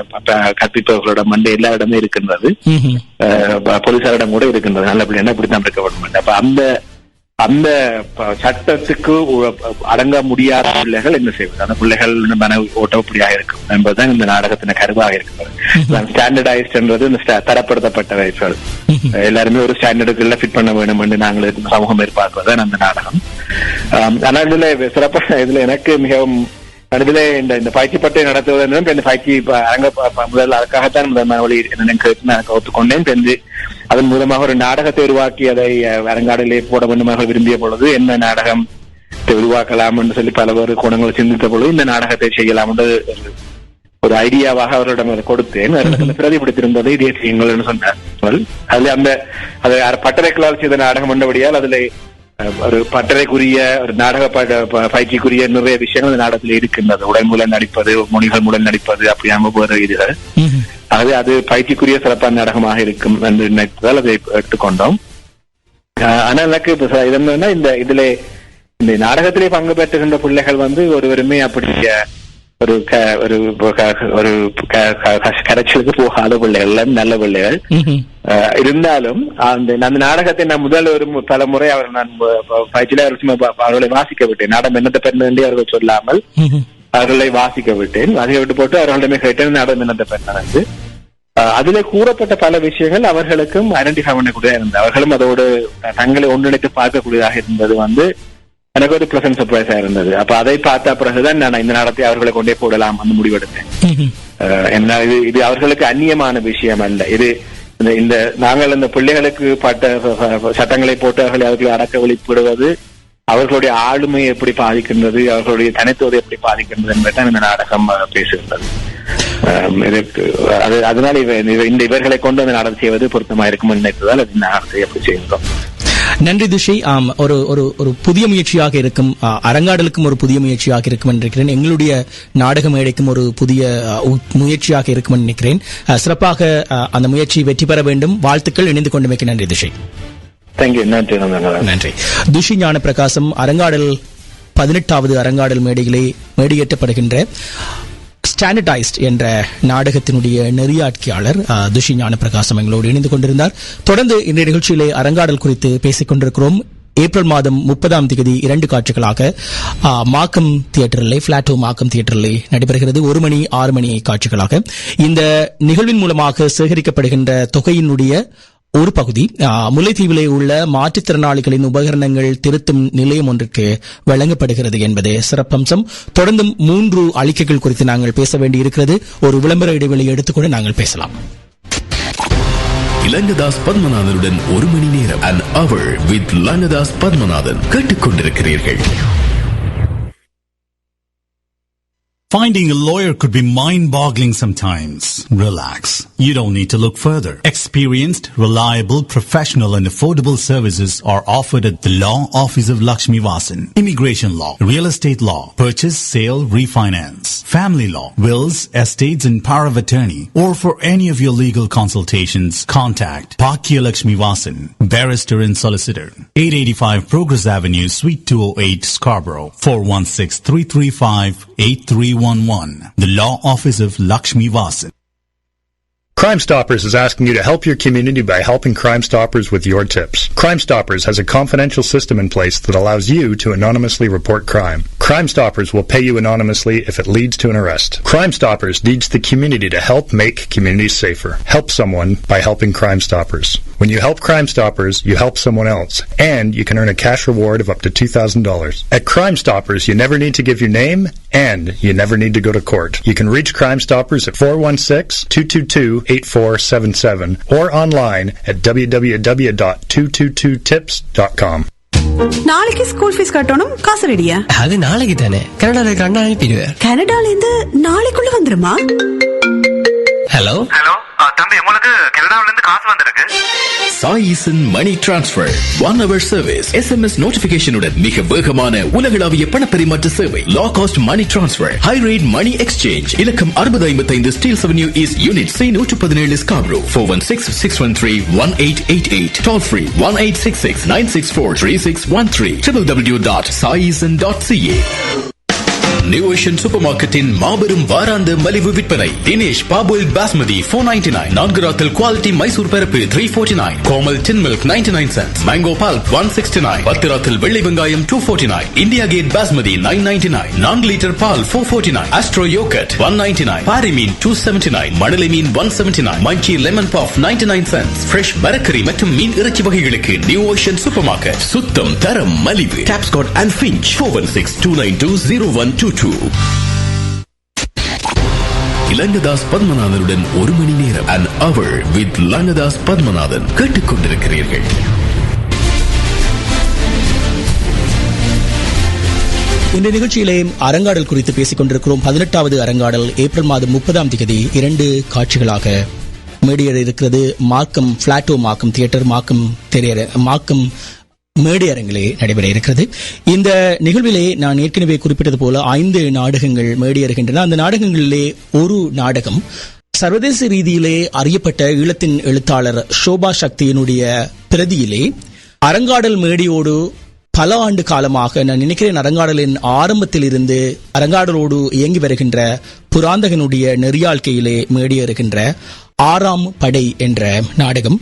கற்பிப்பவர்களிடம் வந்து எல்லா இடமே இருக்கின்றது. போலீசாரிடம் கூட இருக்கின்றது. நல்ல பிள்ளை இப்படித்தான் இருக்க வேண்டும். அப்ப அந்த சட்டத்துக்கு அடங்க முடியாத பிள்ளைகள் என்ன செய்வது? அந்த பிள்ளைகள் மன ஓட்டப்படியாக இருக்கும் என்பதுதான் இந்த நாடகத்தின் கருவாக இருக்கிறது. ஸ்டாண்டர்டைஸ்ட் என்றது இந்த தரப்படுத்தப்பட்டவைகள் எல்லாருமே ஒரு ஸ்டாண்டர்டுக்குள்ள ஃபிட் பண்ண வேண்டும் என்று நாங்கள் சமூகம் எதிர்பார்ப்பதுதான் அந்த நாடகம். ஆனால் இதுல சிறப்பான இதுல எனக்கு மிகவும் இதுல இந்த பயிற்சி பட்டை நடத்துவதென்றும் இந்த பயிற்சி அரங்க முதல் அதுக்காகத்தான் முதல் மனவழி எனக்கு ஒத்துக்கொண்டேன். அதன் மூலமாக ஒரு நாடகத்தை உருவாக்கி அதை அரங்காடிலே போட வேண்டுமாக விரும்பிய பொழுது என்ன நாடகம் உருவாக்கலாம் என்று சொல்லி பலவேறு கோணங்களை சிந்தித்த பொழுது இந்த நாடகத்தை செய்யலாம் என்று ஒரு ஐடியாவாக அவர்களிடம் அதை கொடுத்தேன். அவர்களுக்கு பிரதிபலித்திருந்தது இதே செய்யுங்கள் என்று சொன்னார்கள். அதுல அதை பட்டறைகளால் செய்த நாடகம் என்றபடியால் அதுல ஒரு பட்டறைக்குரிய ஒரு நாடக பயிற்சிக்குரிய நிறைய விஷயங்கள் இந்த நாடகத்தில் இருக்கின்றது. உடல் மூலம் நடிப்பது, மொழிகள் மூலம் நடிப்பது, அப்படியான வேறு இதுகள். அது பயிற்சிக்குரிய சிறப்பான நாடகமாக இருக்கும் என்று நினைத்ததால் அதை எடுத்துக்கொண்டோம். ஆனா எனக்கு இது என்னன்னா இந்த நாடகத்திலே பங்கு பெற்றுகின்ற பிள்ளைகள் வந்து ஒருவருமே அப்படி ஒரு கரைச்சலுக்கு போகாத பிள்ளைகள், நல்ல பிள்ளைகள் இருந்தாலும் அந்த நாடகத்தை நான் முதல் ஒரு பல முறை நான் பயிற்சியில அவர்களை வாசிக்க விட்டேன். நாடகம் என்னத்தை பெண்ணு அவர்கள் சொல்லாமல் அவர்களை வாசிக்க விட்டேன். வாசிக்க விட்டு போட்டு அவர்களிடமே கேட்டேன் நாடகம் என்னத்தை பெண்ணு. அதிலே கூறப்பட்ட பல விஷயங்கள் அவர்களுக்கும் ஐடென்டிஃபை பண்ணக்கூடியதாக இருந்தது. அவர்களும் அதோடு தங்களை ஒன்றிணைத்து பார்க்கக்கூடியதாக இருந்தது வந்து எனக்கு ஒரு பிளசன்ட் சர்ப்ரைஸா இருந்தது. அப்ப அதை பார்த்த பிறகுதான் நான் இந்த நாடகத்தை அவர்களை கொண்டே போடலாம் அந்த முடிவெடுத்தேன். என்ன இது அவர்களுக்கு அந்நியமான விஷயம் அல்ல. இது இந்த நாங்கள் இந்த பிள்ளைகளுக்கு பட்ட சட்டங்களை போட்டு அவர்களை அடக்க வழிபடுவது அவர்களுடைய ஆளுமையை எப்படி பாதிக்கின்றது, அவர்களுடைய தனித்துவத்தை எப்படி பாதிக்கின்றது என்பதுதான் இந்த நாடகம் பேசுகின்றது. அதனால இவர்களை கொண்டு அந்த நாடகம் செய்வது பொருத்தமா இருக்கும் நினைத்ததால் இந்த நாடகத்தை எப்படி செய்கின்றோம். நன்றி திஷை. ஒரு புதிய முயற்சியாக இருக்கும், அரங்காடலுக்கும் ஒரு புதிய முயற்சியாக இருக்கும் நினைக்கிறேன். எங்களுடைய நாடக மேடைக்கும் ஒரு புதிய முயற்சியாக இருக்கும் நினைக்கிறேன். சிறப்பாக அந்த முயற்சி வெற்றி பெற வேண்டும். வாழ்த்துக்கள். இணைந்து கொண்டமைக்கு நன்றி திஷை. நன்றி. துஷி ஞான பிரகாசம் அரங்காடல் 18வது அரங்காடல் மேடையிலே மேடையேற்றப்படுகின்ற ஸ்டாண்டர்டைஸ்ட் என்ற நாடகத்தினுடைய நெறியாட்சியாளர் துஷி ஞான பிரகாசம் எங்களோடு இணைந்து கொண்டிருந்தார். தொடர்ந்து இந்த நிகழ்ச்சியிலே அரங்காடல் குறித்து பேசிக் கொண்டிருக்கிறோம். ஏப்ரல் மாதம் 30ஆம் தேதி 2 காட்சிகளாக மாக்கம் தியேட்டரிலே, பிளாட்டோ மாக்கம் தியேட்டரிலே நடைபெறுகிறது. 1 மணி 6 மணி காட்சிகளாக. இந்த நிகழ்வின் மூலமாக சேகரிக்கப்படுகின்ற தொகையினுடைய ஒரு பகுதி முல்லைத்தீவிலே உள்ள மாற்றுத்திறனாளிகளின் உபகரணங்கள் திருத்தும் நிலையம் ஒன்றுக்கு வழங்கப்படுகிறது என்பதே சிறப்பம்சம். தொடர்ந்தும் 3 அளிக்கைகள் குறித்து நாங்கள் பேச வேண்டியிருக்கிறது. ஒரு விளம்பர இடைவெளியை எடுத்துக்கொண்டு நாங்கள் பேசலாம். லங்கதாஸ் பத்மநாதனுடன் 1 மணி நேரம், an hour with லங்கதாஸ் பத்மநாதன் கேட்டுக்கொண்டிருக்கிறீர்கள். Finding a lawyer could be mind-boggling sometimes. Relax. You don't need to look further. Experienced, reliable, professional and affordable services are offered at the Law Office of Lakshmi Vasan. Immigration law, real estate law, purchase, sale, refinance, family law, wills, estates and power of attorney. Or for any of your legal consultations, contact Bhagya Lakshmi Vasan, barrister and solicitor. 885 Progress Avenue, Suite 208, Scarborough. 416-335-8311. The Law Office of Lakshmi Vasan. Crime Stoppers is asking you to help your community by helping Crime Stoppers with your tips. Crime Stoppers has a confidential system in place that allows you to anonymously report crime. Crime Stoppers will pay you anonymously if it leads to an arrest. Crime Stoppers needs the community to help make communities safer. Help someone by helping Crime Stoppers. When you help Crime Stoppers, you help someone else, and you can earn a cash reward of up to $2,000. At Crime Stoppers, you never need to give your name, and you never need to go to court. You can reach Crime Stoppers at 416-222-8477 or online at www.222tips.com. நாளைக்கு ஸ்கூல் ஃபீஸ் கட்டணும். காசு ரெடியா? அது நாளைக்கு தானே. கனடால அண்ணா அனுப்பிடுவேன். கனடால இருந்து நாளைக்குள்ள வந்துருமா? ஹலோ தம்பி, உங்களுக்கு கனடாவில இருந்து காசு வந்திருக்கு. Saizen money transfer 1 hour service. SMS நோட்டிபிகேஷனுடன் மிக வேகமான உலகளாவிய பணப்பரிமாற்ற சேவை. Low cost money transfer, high rate money exchange. இலக்கம் 6055 Steeles avenue east, unit C117 Scarborough. 4166131888. Toll free 1866-964-3613. www.saizen.ca. New ocean super மார்க்கெட்டின் மாபெரும் வாராந்த மலிவு விற்பனை. தினேஷ் பாபுல் பாஸ்மதி 499, நான்குராத்தல் குவாலிட்டி மைசூர் பருப்பு 349, Komal tin milk 99 cents, mango pulp 169, பத்திராத்தல் வெள்ளை வெங்காயம் 249, இந்தியா கேட் பாஸ்மதி 999, 4 லிட்டர் பால் 449, ஆஸ்ட்ரோ யோகட் 199, பாரி மீன் 279, மணலை மீன் 179, மஞ்சி லெமன் பாஃப் 99 cents. ஃப்ரெஷ் மரக்கறி மற்றும் மீன் இறைச்சி வகைகளுக்கு நியூ ஓஷன் சூப்பர் மார்க்கெட். சுத்தம், தரம், மலிவு. டாப்ஸ்காட் அண்ட் ஃபிஞ்ச் 416-292-0122. லங்கதாஸ் பத்மநாதனுடன் 1 மணி நேரம். An hour with லங்கதாஸ் Padmanathan. கேட்டுக்கொண்டிருக்கிறீர்கள். இந்த நிகழ்ச்சியிலே அரங்காடல் குறித்து பேசிக் கொண்டிருக்கிறோம். 18வது அரங்காடல் ஏப்ரல் மாதம் 30ஆம் தேதி 2 காட்சிகளாக மேடையேற இருக்கிறது. மார்க்கம் பிளாட்டோ மார்க்கம் தியேட்டர், மார்க்கம் மேடை அரங்கிலே நடைபெற இருக்கிறது. இந்த நிகழ்விலே நான் ஏற்கனவே குறிப்பிட்டது போல 5 நாடகங்கள் மேடையேறுகின்றன. அந்த நாடகங்களிலே ஒரு நாடகம் சர்வதேச ரீதியிலே அறியப்பட்ட ஈழத்தின் எழுத்தாளர் ஷோபா சக்தியினுடைய பிரதியிலே அரங்காடல் மேடையோடு பல ஆண்டு காலமாக, நான் நினைக்கிறேன் அரங்காடலின் ஆரம்பத்தில் இருந்து அரங்காடலோடு இயங்கி வருகின்ற புராந்தகனுடைய நெறியாழ்க்கையிலே மேடையேறுகின்ற 6ஆம் படை என்ற நாடகம்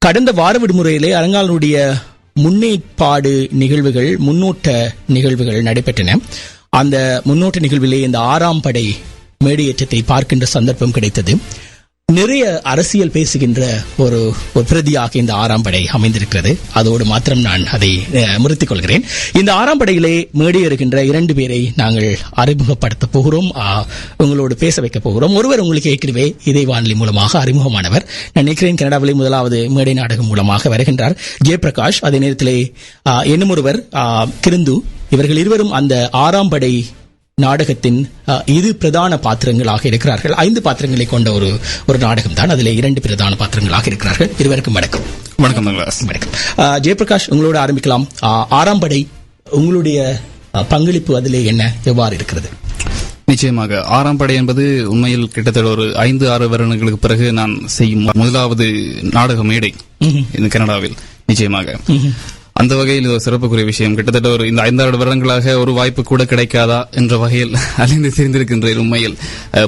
கடந்த வார விடுமுறையிலே அரங்காடலுடைய முன்னேற்பாடு நிகழ்வுகள், முன்னோட்ட நிகழ்வுகள் நடைபெற்றன. அந்த முன்னோட்ட நிகழ்விலே இந்த 6ஆம் படை மேடையேற்றத்தை பார்க்கின்ற சந்தர்ப்பம் கிடைத்தது. நிறைய அரசியல் பேசுகின்ற ஒரு பிரதியாக இந்த 6ஆம் படை அமைந்திருக்கிறது. அதோடு மாத்திரம் நான் அதை முறித்துக் கொள்கிறேன். இந்த 6ஆம் படையிலே மேடையேறுகின்ற 2 பேரை நாங்கள் அறிமுகப்படுத்த போகிறோம், உங்களோடு பேச வைக்க போகிறோம். ஒருவர் உங்களுக்கு ஏற்கனவே இதே வானொலி மூலமாக அறிமுகமானவர். நான் நினைக்கிறேன் கனடாவிலே முதலாவது மேடை நாடகம் மூலமாக வருகின்றார் ஜெயபிரகாஷ். அதே நேரத்திலே இன்னும் ஒருவர் கிருந்து. இவர்கள் இருவரும் அந்த 6ஆம் படை நாடகத்தின் 2 பிரதான பாத்திரங்களாக இருக்கிறார்கள். 5 பாத்திரங்களை கொண்ட ஒரு நாடகம் தான். அதிலே 2 பிரதான பாத்திரங்களாக இருக்கிறார்கள். இருவருக்கும் வணக்கம். வணக்கம். வணக்கம். ஜெயபிரகாஷ், உங்களோட ஆரம்பிக்கலாம். 6ஆம் படை, உங்களுடைய பங்களிப்பு அதிலே என்ன, எவ்வாறு இருக்கிறது? நிச்சயமாக 6ஆம் படை என்பது உண்மையில் கிட்டத்தட்ட ஒரு 5-6 வருடங்களுக்கு பிறகு நான் செய்யும் முதலாவது நாடக மேடை இந்த கனடாவில். நிச்சயமாக அந்த வகையில் இது ஒரு சிறப்புக்குரிய விஷயம். கிட்டத்தட்ட ஒரு இந்த 5-6 வருடங்களாக ஒரு வாய்ப்பு கூட கிடைக்காதா என்ற வகையில் அலைந்து தெரிந்திருக்கின்றேன். உண்மையில்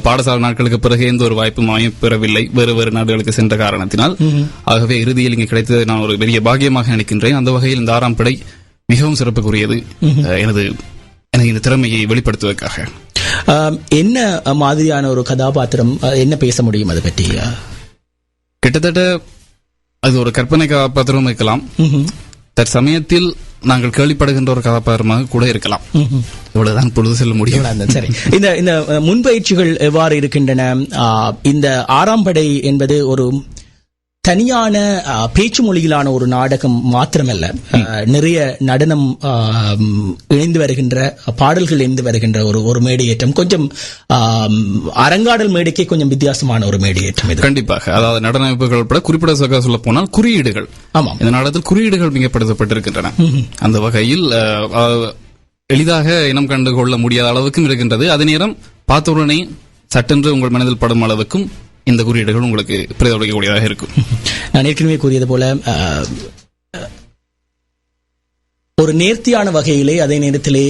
பாடசாலை நாட்களுக்கு பிறகு எந்த ஒரு வாய்ப்பும் பெறவில்லை, வேறு நாடுகளுக்கு சென்ற காரணத்தினால். ஆகவே இறுதியில் இங்கே கிடைத்தது நான் ஒரு பெரிய பாக்கியமாக நினைக்கின்றேன். அந்த வகையில் இந்த 6ஆம் படை மிகவும் சிறப்புக்குரியது, எனது இந்த திறமையை வெளிப்படுத்துவதற்காக. என்ன மாதிரியான ஒரு கதாபாத்திரம், என்ன பேச முடியும் அதை பற்றி? கிட்டத்தட்ட அது ஒரு கற்பனை கதாபாத்திரம் இருக்கலாம், தற்சமயத்தில் நாங்கள் கேள்விப்படுகின்ற ஒரு கதாபாத்திரமாக கூட இருக்கலாம். இவ்வளவுதான் பொழுது செல்ல முடியும். சரி, இந்த முன்பயிற்சிகள் எவ்வாறு இருக்கின்றன? இந்த 6ஆம் படை என்பது ஒரு தனியான பேச்சு மொழியிலான ஒரு நாடகம் மாத்திரமல்ல, நிறைய நடனம் இணைந்து வருகின்ற, பாடல்கள் இணைந்து வருகின்ற ஒரு மேடையேற்றம். கொஞ்சம் அரங்காடல் மேடைக்கே கொஞ்சம் வித்தியாசமான ஒரு மேடையேற்றம் இது. கண்டிப்பாக. அதாவது நடன அமைப்புகள் கூட குறிப்பிட சொல்ல போனால் குறியீடுகள். ஆமாம், இந்த நாடகத்தில் குறியீடுகள் மிகப்படுத்தப்பட்டிருக்கின்றன. அந்த வகையில் எளிதாக இனம் கண்டு கொள்ள முடியாத அளவுக்கும் இருக்கின்றது. அதே நேரம் பார்த்தவுடனே சட்டென்று உங்கள் மனதில் படும் அளவுக்கும் இந்த குறியீடுகள் உங்களுக்கு பிரதிபலிக்கக்கூடியதாக இருக்கும். நான் ஏற்கனவே கூறியது போல ஒரு நேர்த்தியான வகையிலே, அதே நேரத்திலே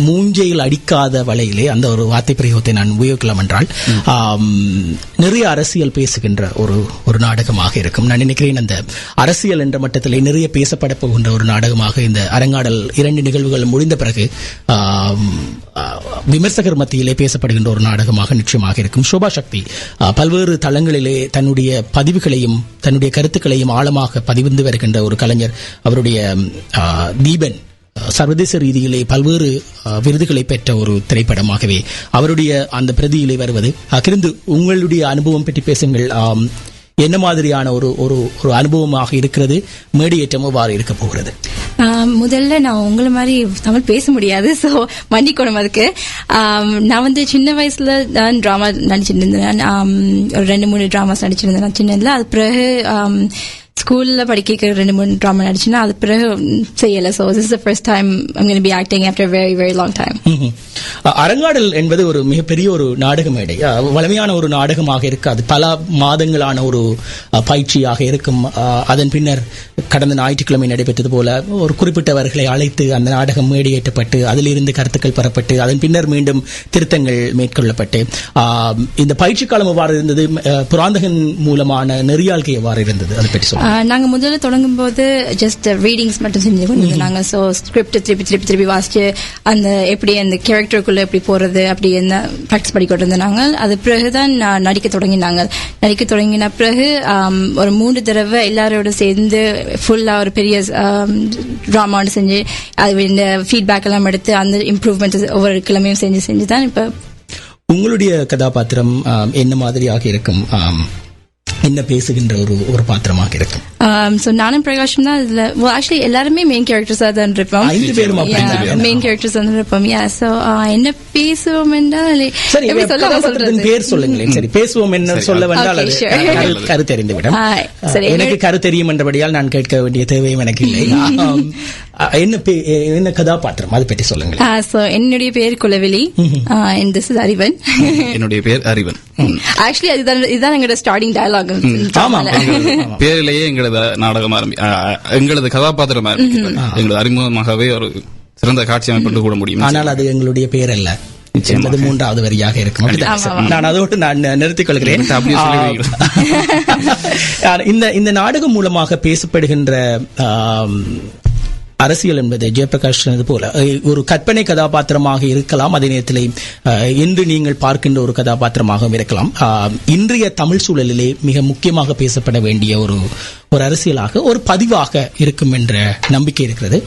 மூஞ்சையில் அடிக்காத வலையிலே, அந்த ஒரு வார்த்தை பிரயோகத்தை நான் உபயோகிக்கலாம் என்றால் நிறைய அரசியல் பேசுகின்ற ஒரு நாடகமாக இருக்கும். நான் நினைக்கிறேன் அந்த அரசியல் என்ற மட்டத்திலே நிறைய பேசப்பட போகின்ற ஒரு நாடகமாக இந்த அரங்காடல் 2 நிகழ்வுகள் முடிந்த பிறகு விமர்சகர் மத்தியிலே பேசப்படுகின்ற ஒரு நாடகமாக நிச்சயமாக இருக்கும். ஷோபா சக்தி பல்வேறு தளங்களிலே தன்னுடைய பதிவுகளையும் தன்னுடைய கருத்துக்களையும் ஆழமாக பதிந்து வருகின்ற ஒரு கலைஞர். அவருடைய தீபன் சர்வதேச ரீதியிலே பல்வேறு விருதுகளை பெற்ற ஒரு திரைப்படமாகவே அவருடைய அந்த பிரதியிலே வருவது. கிருந்து, உங்களுடைய அனுபவம் பற்றி பேசுங்கள். என்ன மாதிரியான ஒரு அனுபவமாக இருக்கிறது? மேடியேற்றம் எவ்வாறு இருக்க போகிறது? முதல்ல நான் உங்களை மாதிரி தமிழ் பேச முடியாது, ஸோ மன்னிக்கணும் அதுக்கு. நான் வந்து சின்ன வயசுல நான் டிராமா நடிச்சிட்டு இருந்தேன். ஒரு 2-3 டிராமாஸ் நடிச்சிருந்தேன் நான் சின்னதுல. அது பிறகு ஸ்கூல்ல படிக்க 2-3 டிராமா நடிச்சுன்னா அது பிறகு செய்யல. So this is the first time I'm going to be acting after very very long time. அரங்காடல் என்பது ஒரு மிகப்பெரிய ஒரு நாடக மேடை. வலிமையான ஒரு நாடகமாக இருக்காது, பல மாதங்களான ஒரு பயிற்சியாக இருக்கும். அதன் பின்னர் கடந்த ஞாயிற்றுக்கிழமை நடைபெற்றது போல ஒரு குறிப்பிட்டவர்களை அழைத்து அந்த நாடகம் மேடையேற்றப்பட்டு அதிலிருந்து கருத்துக்கள் பெறப்பட்டு அதன் பின்னர் மீண்டும் திருத்தங்கள் மேற்கொள்ளப்பட்டு இந்த பயிற்சி காலம் எவ்வாறு இருந்தது? புராந்தகன் மூலமான நெறியாள்கை எவ்வாறு இருந்தது? அதை பற்றி சொல்லுங்க. நாங்க முதல்ல தொடங்கும் போது ஜஸ்ட் ரீடிங்ஸ் மட்டும் செஞ்சு கொண்டு இருந்தாங்க. ஸோ ஸ்கிரிப்ட் திருப்பி வாசிச்சு அந்த எப்படி அந்த கேரக்டருக்குள்ள எப்படி போறது அப்படி என்ன ப்ராக்டிஸ் பண்ணிக்கிட்டு இருந்தாங்க. அது பிறகுதான் நடிக்க தொடங்கின பிறகு ஒரு 3 தடவை எல்லாரோட சேர்ந்து ஃபுல்லா ஒரு பெரிய டிராமா செஞ்சு அது இந்த ஃபீட்பேக் எல்லாம் எடுத்து அந்த இம்ப்ரூவ்மெண்ட் ஒவ்வொரு கிழமையும் செஞ்சு தான் இப்ப. உங்களுடைய கதாபாத்திரம் என்ன மாதிரியாக இருக்கும்? என்ன பேசுகின்ற ஒரு பாத்திரமாக இருக்கும்? நானும் பிரகாஷும் தான் இதுல ஆக்சுவலி எல்லாருமே மெயின் கேரக்டர்ஸா தான் இருப்போம். மெயின் கேரக்டர்ஸ் தான் இருப்போம். ஸோ என்ன பேசுவோம் என்றால் பேர் சொல்லுங்களேன். சரி, பேசுவோம் என்ன சொல்ல வேண்டால் கருத்தறிந்துவிடும். எனக்கு கருத்தெரியும் என்றபடியால் நான் கேட்க வேண்டிய தேவையும் எனக்கு இல்லை. என்ன கதாபாத்திரம் அதை பற்றி சொல்லுங்க. என்னுடைய பேர் குலவெளி, அறிவன். என்னுடைய பேர் அறிவன். ஆக்சுவலி இதுதான் எங்களோட ஸ்டார்டிங் டயலாக். பேரிலேயே எங்களது நாடகம் எங்களது கதாபாத்திரம் எங்களது அறிமுகமாகவே ஒரு சிறந்த காட்சி அமைப்பு கூட முடியும். ஆனால் அது எங்களுடைய பேர் அல்ல, என்பது 3வது வரியாக இருக்கும். நான் அதோடு நான் நிறுத்திக் கொள்கிறேன். இந்த நாடகம் மூலமாக பேசப்படுகின்ற அரசியல் என்பது ஜெயபிரகாஷ் போல ஒரு கற்பனை கதாபாத்திரமாக இருக்கலாம், அதே நேரத்தில் இன்று நீங்கள் பார்க்கின்ற ஒரு கதாபாத்திரமாகவும் இருக்கலாம். இன்றைய தமிழ் சூழலிலே மிக முக்கியமாக பேசப்பட வேண்டிய ஒரு அரசியலாக ஒரு பதிவாக இருக்கும் என்ற நம்பிக்கை இருக்கிறது.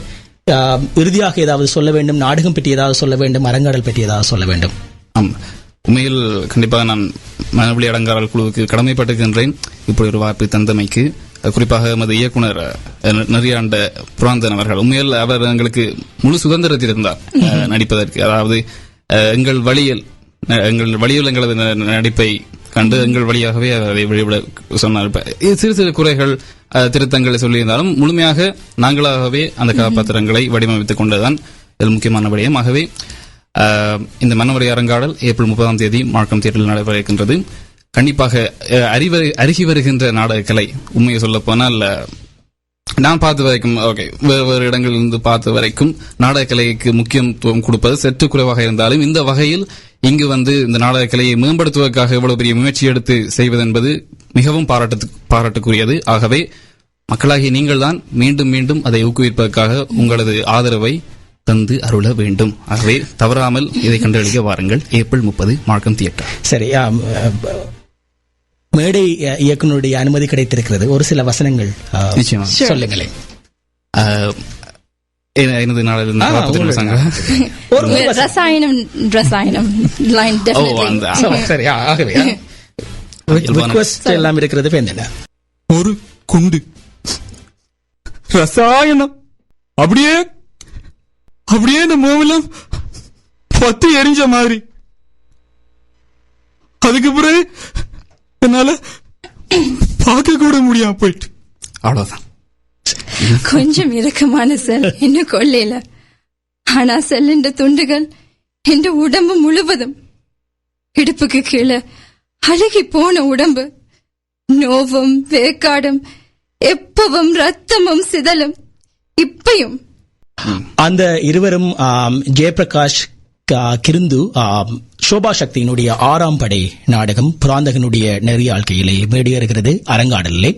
இறுதியாக ஏதாவது சொல்ல வேண்டும், நாடகம் பற்றி ஏதாவது சொல்ல வேண்டும், அரங்காடல் பற்றி ஏதாவது சொல்ல வேண்டும்? உண்மையில் கண்டிப்பாக நான் மனவெளி அடங்காடல் குழுவுக்கு கடமைப்பட்டிருக்கின்றேன் இப்படி ஒரு வாய்ப்பு தந்தமைக்கு. குறிப்பாக எமது இயக்குனர் நெறியாண்ட புராந்தன் அவர்கள், உண்மையில் அவர் எங்களுக்கு முழு சுதந்திரத்தில் இருந்தார் நடிப்பதற்கு. அதாவது எங்கள் வழியில் எங்களது நடிப்பை கண்டு எங்கள் வழியாகவே அதை வெளிவிட சொன்னார். சிறு சிறு குறைகள் திருத்தங்களை சொல்லியிருந்தாலும் முழுமையாக நாங்களாகவே அந்த கதாபாத்திரங்களை வடிவமைத்துக் கொண்டதுதான் இதில் முக்கியமான விடயம். ஆகவே இந்த மனவரை அரங்காடல் ஏப்ரல் 30ஆம் தேதி மார்க்கம் தியேட்டரில் நடைபெற இருக்கின்றது. கண்டிப்பாக அருகி வருகின்ற நாடக கலை, உண்மையை சொல்ல போனால் நான் பார்த்த வரைக்கும் வேறு இடங்களிலிருந்து பார்த்த வரைக்கும் நாடக கலைக்கு முக்கியத்துவம் கொடுப்பது சற்று குறைவாக இருந்தாலும் இந்த வகையில் இங்கு இந்த நாடக கலையை மேம்படுத்துவதற்காக இவ்வளவு பெரிய முயற்சி எடுத்து செய்வது என்பது மிகவும் பாராட்டுக்குரியது. ஆகவே மக்களாகிய நீங்கள் தான் மீண்டும் மீண்டும் அதை ஊக்குவிப்பதற்காக உங்களது ஆதரவை தந்து அருள வேண்டும். ஆகவே தவறாமல் இதை கண்டறிய வாருங்கள். ஏப்ரல் 30 மார்க்கம் தியேட்டர். சரி, மேடை இயக்குனருடைய அனுமதி கிடைத்திருக்கிறது. ஒரு சில வசனங்கள் சொல்லுங்களேன். எனது எல்லாம் இருக்கிறது. ஒரு குண்டு ரசாயனம் அப்படியே இந்த மூவிலும் பத்து எரிஞ்ச மாதிரி. அதுக்கு பிறகு என்னால பார்க்க கூட முடியாம போயிட்டு அவ்வளவுதான். கொஞ்சம் இறக்கமான செல் என்ன கொள்ளையில, ஆனா செல்லின்ற துண்டுகள் என்ற உடம்பு முழுவதும், இடுப்புக்கு கீழே அழுகி போன உடம்பு, நோவும் வேக்காடும், எப்பவும் ரத்தமும் சிதலும். இப்பயும் அந்த இருவரும் ஜெயபிரகாஷ் கிருந்து சோபா சக்தியினுடைய 6ஆம் படை நாடகம் புராந்தகனுடைய நெறியாழ்கையிலே மேடியேறுகிறது அரங்காடலிலே.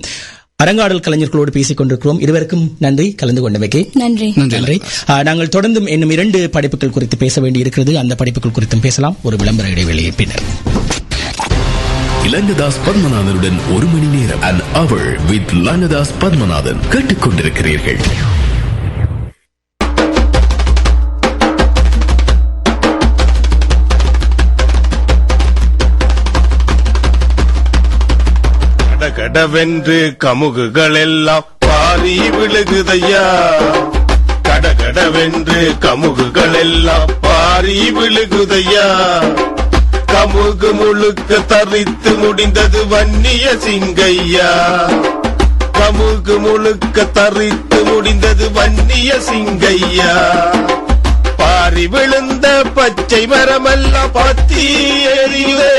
அரங்காடல் கலைஞர்களோடு பேசிக் கொண்டிருக்கிறோம். இருவருக்கும் நன்றி, கலந்து கொண்டமைக்கு நன்றி. நாங்கள் தொடர்ந்தும் இன்னும் 2 படைப்புகள் குறித்து பேச வேண்டி இருக்கிறது. அந்த படைப்புகள் குறித்தும் பேசலாம் ஒரு விளம்பர இடைவெளியை பின்னர். லங்கதாஸ் பத்மநாதனுடன் 1 மணி நேரம், an hour with லங்கதாஸ் பத்மநாதன் கேட்டுக்கொண்டிருக்கிறீர்கள். கடவென்று கமுகுகள் எல்லாம் பாரி விழுகுதையா, கடகடவென்று கமுகுகள் எல்லாம் பாரி விழுகுதையா. கமுகு முழுக்க தரித்து முடிந்தது வன்னிய சிங்கையா. கமுகு முழுக்க தரித்து முடிந்தது வன்னிய சிங்கையா. பாரி விழுந்த பச்சை மரமெல்லாம் பத்தி எரியுதே.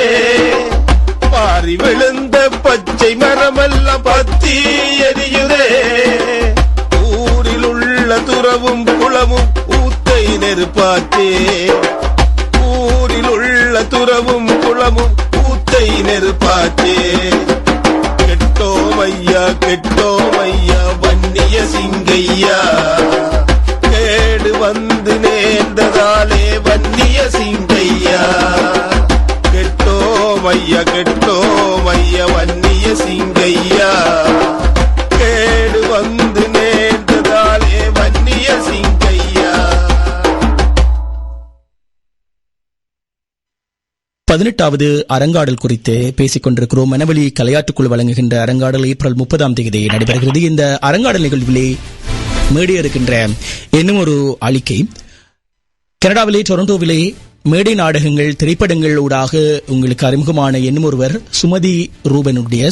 பாரி விழுந்த பச்சை மரமெல்லாம் பத்தி எரியுதே. ஊரில் உள்ள துறவும் குளமும் ஊத்தை நெருப்பாச்சே. ஊரில் உள்ள துறவும் குளமும் ஊத்தை நெருப்பாச்சே. கெட்டோம் ஐயா வன்னிய சிங்கையா. கேடு வந்து நேர்ந்ததாலே வன்னிய சிங்கையா. கெட்டோம் ஐயா வன்னிய சிங்கையா. கேடு வந்து நேர்ந்ததாலே வன்னிய சிங்கையா. 18வது அரங்காடல் குறித்து பேசிக் கொண்டிருக்கிறோம். மனவெளி கலையாட்டுக்குழு வழங்குகின்ற அரங்காடல் ஏப்ரல் 30 நடைபெறுகிறது. இந்த அரங்காடல் நிகழ்விலே மேடை இருக்கின்ற இன்னும் ஒரு அளிக்கை. கனடாவிலே டொரண்டோவிலே மேடை நாடகங்கள் திரைப்படங்கள் ஊடாக உங்களுக்கு அறிமுகமான இன்னும் ஒருவர்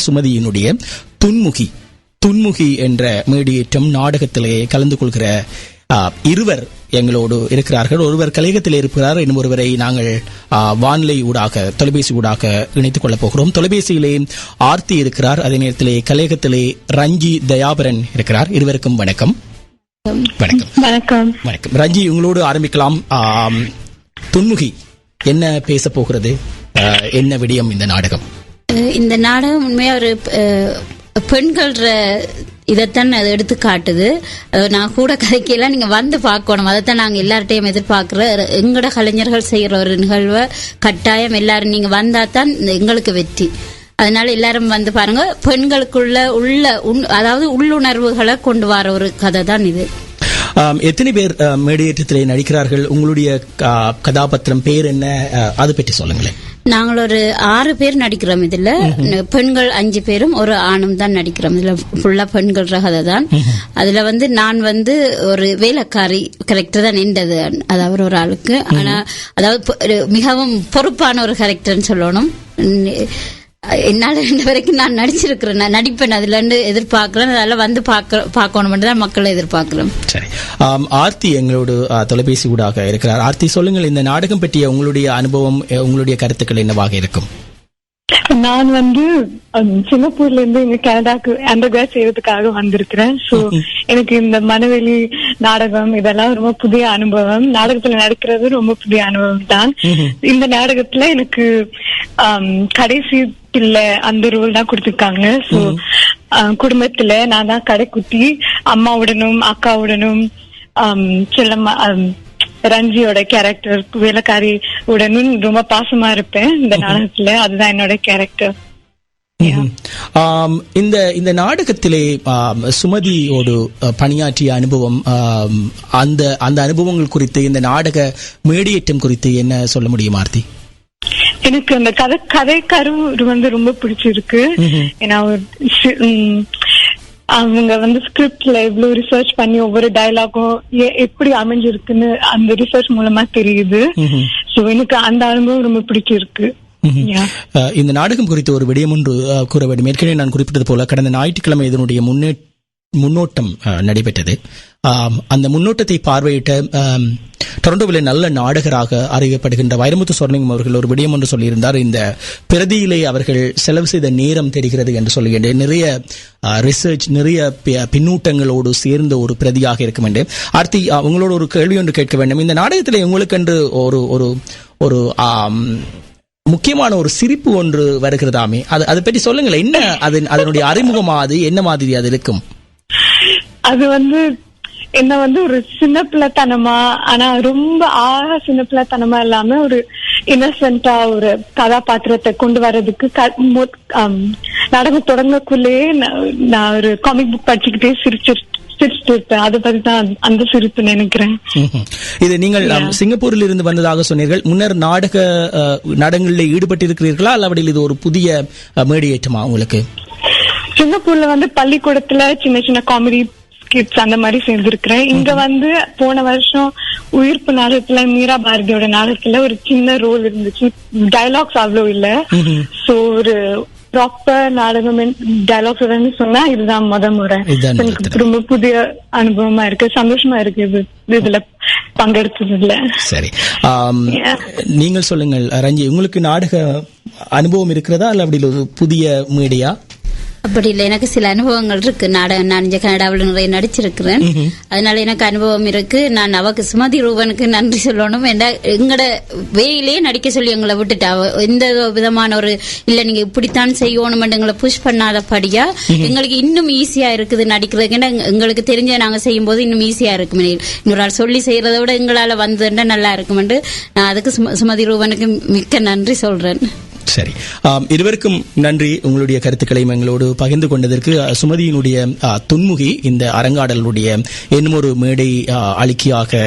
சுமதியினுடைய துன்முகி என்ற மேடியேற்றம் நாடகத்திலே கலந்து கொள்கிற இருவர் எங்களோடு இருக்கிறார்கள். ஒருவர் கலையகத்தில் இருக்கிறார், இன்னும் ஒருவரை நாங்கள் வானிலை ஊடாக தொலைபேசி ஊடாக இணைத்துக் கொள்ளப் போகிறோம். தொலைபேசியிலே ஆர்த்தி இருக்கிறார், அதே நேரத்திலே கலையகத்திலே ரஞ்சி தயாபரன் இருக்கிறார். இருவருக்கும் வணக்கம். வணக்கம். ரஞ்சி, உங்களோடு ஆரம்பிக்கலாம். துன்முகி என்ன பேச போகிறது? என்ன விடயம் இந்த நாடகம்? இந்த நாடகம் உண்மையா ஒரு பெண்கள் இதைத்தான் அது எடுத்து காட்டுது. நான் கூட கதைக்கெல்லாம் நீங்க வந்து பார்க்கணும். அதைத்தான் நாங்க எல்லார்ட்டையும் எதிர்பார்க்கிற எங்களோட கலைஞர்கள் செய்யற ஒரு நிகழ்வை கட்டாயம் எல்லாரும் நீங்க வந்தா தான் எங்களுக்கு வெற்றி. அதனால எல்லாரும் வந்து பாருங்க. பெண்களுக்குள்ள அதாவது உள்ளுணர்வுகளை கொண்டு வர ஒரு கதை தான் இது. எத்தனை பேர் மேடையேற்றத்திலே நடிக்கிறார்கள்? உங்களுடைய கதாபாத்திரம் பேர் என்ன? அது பற்றி சொல்லுங்களேன். நாங்கள் ஒரு 6 பேர் நடிக்கிறோம். இதுல பெண்கள் 5 பேரும் ஒரு ஆணும் தான் நடிக்கிறோம். இதுல ஃபுல்லா பெண்கள் கதை தான். அதுல வந்து நான் வந்து ஒரு வேலைக்காரி கேரக்டர் தான் நின்றது. அதாவது ஒரு ஆளுக்கு, ஆனா அதாவது மிகவும் பொறுப்பான ஒரு கேரக்டர்னு சொல்லணும். என்னால இந்த வரைக்கும் நான் நடிச்சிருக்கிறேன், நான் நடிப்பேன். அதுல இருந்து எதிர்பார்க்கிறேன். அதெல்லாம் வந்து பார்க்கணும் தான் மக்களை எதிர்பார்க்கிறோம். சரி, ஆர்த்தி எங்களோடு தொலைபேசி ஊடாக இருக்கிறார். ஆர்த்தி, சொல்லுங்கள், இந்த நாடகம் பற்றிய உங்களுடைய அனுபவம், உங்களுடைய கருத்துக்கள் என்னவாக இருக்கும்? நான் வந்து சிங்கப்பூர்ல இருந்து இங்க கனடாக்கு அண்டர்கிராட் செய்யறதுக்காக வந்திருக்கிறேன். சோ எனக்கு இந்த மனவெளி நாடகம் இதெல்லாம் ரொம்ப புதிய அனுபவம். நாடகத்துல நடக்கிறது ரொம்ப புதிய அனுபவம் தான். இந்த நாடகத்துல எனக்கு கடைசி பிள்ளை அந்த ரோல் தான் கொடுத்திருக்காங்க. சோ குடும்பத்துல நான் தான் கடைக்குட்டி. அம்மாவுடனும் அக்காவுடனும் செல்லம்மா ரஞ்சியோட கேரக்டர் வேலைக்காரி உடனும் ரொம்ப பாசமா இருப்பேன் இந்த நாடகத்துல. அதுதான் என்னோட கேரக்டர். இந்த நாடகத்திலே சுமதியோடு பணியாற்றிய அனுபவம், அந்த அனுபவங்கள் குறித்து, இந்த நாடக மேடியேற்றம் குறித்து என்ன சொல்ல முடியும் ஆர்த்தி? எனக்கு அந்த கதை கரு வந்து ரொம்ப பிடிச்சிருக்கு. ஏன்னா அவங்க வந்து ஸ்கிரிப்ட்ல இவ்வளவு ரிசர்ச் பண்ணி ஒவ்வொரு டயலாகும் எப்படி அமைஞ்சிருக்குன்னு அந்த ரிசர்ச் மூலமா தெரியுது. சோ எனக்கு அந்த அனுபவம் ரொம்ப பிடிச்சிருக்கு. இந்த நாடகம் குறித்து ஒரு விடயம் ஒன்று கூற வேண்டும். ஏற்கனவே நான் குறிப்பிட்டது போல கடந்த ஞாயிற்றுக்கிழமை இதனுடைய முன்னோட்டம் நடைபெற்றது. அந்த முன்னோட்டத்தை பார்வையிட்ட டொரண்டோவில் நல்ல நாடகராக அறியப்படுகின்ற வைரமுத்து சொர்ணலிங்கம் அவர்கள் ஒரு விடயம் என்று சொல்லியிருந்தார். இந்த பிரதியிலே அவர்கள் செலவு செய்த நேரம் தெரிகிறது என்று சொல்லுகின்ற நிறைய ரிசர்ச், நிறைய பின்னூட்டங்களோடு சேர்ந்த ஒரு பிரதியாக இருக்கும் என்று. ஆர்த்தி, உங்களோட ஒரு கேள்வி ஒன்று கேட்க வேண்டும். இந்த நாடகத்தில் உங்களுக்கென்று ஒரு ஒரு ஒரு முக்கியமான ஒரு சிரிப்பு ஒன்று வருகிறதாமே, அதை பற்றி சொல்லுங்களேன். என்ன அதனுடைய அறிமுகமா, அது என்ன மாதிரி அது இருக்கும்? அது வந்து என்ன வந்து ஒரு சின்ன பிள்ளைத்தனமா, ஆனா ரொம்ப சின்ன பிள்ளைத்தனமா இல்லாம ஒரு இன்னசென்டா ஒரு கதாபாத்திரத்தை கொண்டு வர்றதுக்கு நாடகம் தொடங்கக்குள்ளேயே நான் ஒரு காமிக் புக் படிச்சுக்கிட்டே சிரிச்சுட்டு இருப்பேன். அதை பத்தி தான் அந்த சிரிப்பு நினைக்கிறேன். இது நீங்கள் சிங்கப்பூரில் இருந்து வந்ததாக சொன்னீர்கள். முன்னர் நாடகங்களில் ஈடுபட்டிருக்கிறீர்களா, அல்லவடில் இது ஒரு புதிய மேடியேற்றமா உங்களுக்கு? சிங்கப்பூர்ல வந்து பள்ளிக்கூடத்துல சின்ன சின்ன காமெடி கிட்ஸ் அந்த மாதிரி செஞ்சிருக்கிறேன். இங்க வந்து போன வருஷம் உயிர்ப்பு நாடகத்துல மீரா பாரதியோட நாடகத்துல ஒரு சின்ன ரோல் இருந்துச்சு. டயலாக்ஸ் அவ்வளவு இல்ல. சோ ஒரு ப்ராப்பர் நாடகம் டயலாக்ஸ் சொன்னா இதுதான் முறை. எனக்கு ரொம்ப புதிய அனுபவமா இருக்கு, சந்தோஷமா இருக்கு இதுல பங்கெடுத்ததுல. சரி, நீங்கள் சொல்லுங்கள் ரஞ்சி, உங்களுக்கு நாடக அனுபவம் இருக்கிறதா இல்ல அப்படி ஒரு புதிய மீடியா? அப்படி இல்லை, எனக்கு சில அனுபவங்கள் இருக்கு. நாடகம் நான் இங்க கனடாவில் நிறைய நடிச்சிருக்கிறேன், அதனால எனக்கு அனுபவம் இருக்கு. நான் அவக்கு சுமதி ரூபனுக்கு நன்றி சொல்லணும். எங்கட வேலையே நடிக்க சொல்லி எங்களை விட்டுட்டா, எந்த விதமான ஒரு இல்ல நீங்க இப்படித்தான் செய்யணும் எங்களை புஷ் பண்ணாதபடியா எங்களுக்கு இன்னும் ஈஸியா இருக்குது நடிக்கிறதுக்கு. எங்களுக்கு தெரிஞ்ச நாங்க செய்யும் போது இன்னும் ஈஸியா இருக்கும். இன்னொரு ஆள் சொல்லி செய்யறத விட எங்களால வந்துட்டா நல்லா இருக்கும். நான் அதுக்கு சுமதி ரூபனுக்கு மிக்க நன்றி சொல்றேன். சரி, இருவருக்கும் நன்றி உங்களுடைய கருத்துக்களை எங்களோடு பகிர்ந்து கொண்டதற்கு. சுமதியினுடைய துன்முகி இந்த அரங்காடலுடைய இன்னும் ஒரு மேடை அளிக்கையாக